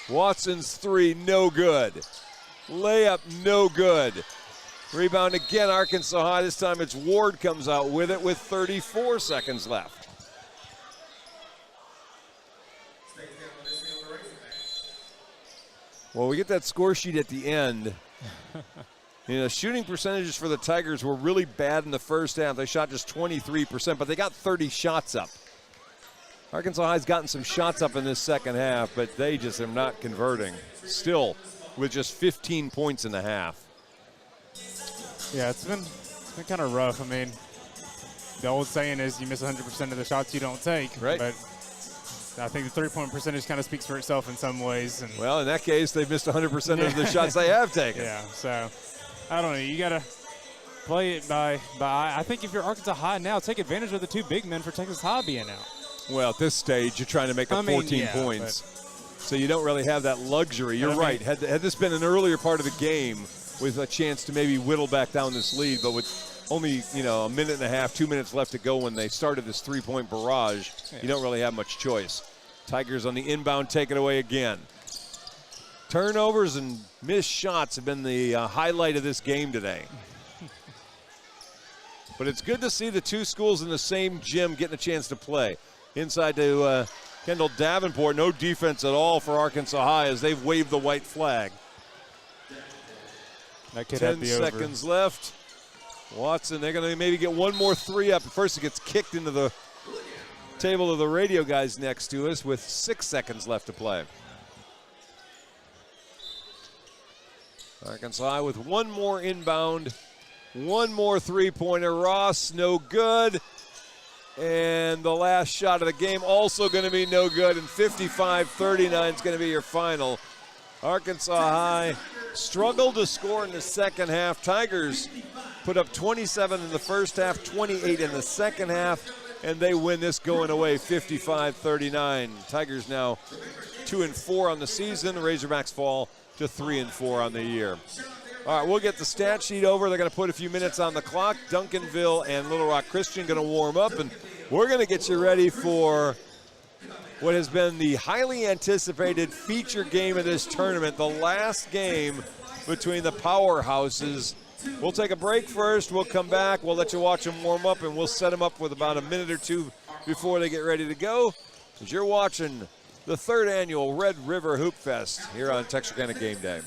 Watson's 3 no good. Layup no good. Rebound again, Arkansas High. This time it's Ward comes out with it with 34 seconds left. Well, we get that score sheet at the end. Shooting percentages for the Tigers were really bad in the first half. They shot just 23%, but they got 30 shots up. Arkansas High's gotten some shots up in this second half, but they just are not converting. Still with just 15 points in the half. Yeah, it's been kind of rough. I mean, the old saying is you miss 100% of the shots you don't take. Right. But I think the three-point percentage kind of speaks for itself in some ways. And well, in that case, they've missed 100% of the shots they have taken. Yeah, so I don't know. You got to play it by. I think if you're Arkansas High now, take advantage of the 2 big men for Texas High being out. Well, at this stage, you're trying to make up 14 points. So you don't really have that luxury. You're right. Had this been an earlier part of the game with a chance to maybe whittle back down this lead, but with only, a minute and a half, 2 minutes left to go when they started this 3-point barrage, you don't really have much choice. Tigers on the inbound take it away again. Turnovers and missed shots have been the highlight of this game today. But it's good to see the 2 schools in the same gym getting a chance to play. Inside to Kendall Davenport, no defense at all for Arkansas High as they've waved the white flag. That could 10 seconds left. Watson, they're going to maybe get one more 3 up. First it gets kicked into the table of the radio guys next to us with 6 seconds left to play. Arkansas High with one more inbound, one more 3-pointer. Ross, no good. And the last shot of the game also going to be no good. And 55-39 is going to be your final. Arkansas High struggled to score in the second half. Tigers put up 27 in the first half, 28 in the second half, and they win this going away 55-39. Tigers now 2-4 on the season. The Razorbacks fall to 3-4 on the year. All right, we'll get the stat sheet over. They're going to put a few minutes on the clock. Duncanville and Little Rock Christian going to warm up, and we're going to get you ready for what has been the highly anticipated feature game of this tournament, the last game between the powerhouses. We'll take a break first. We'll come back. We'll let you watch them warm up, and we'll set them up with about a minute or 2 before they get ready to go. As you're watching the 3rd annual Red River Hoop Fest here on Texarkana Game Day.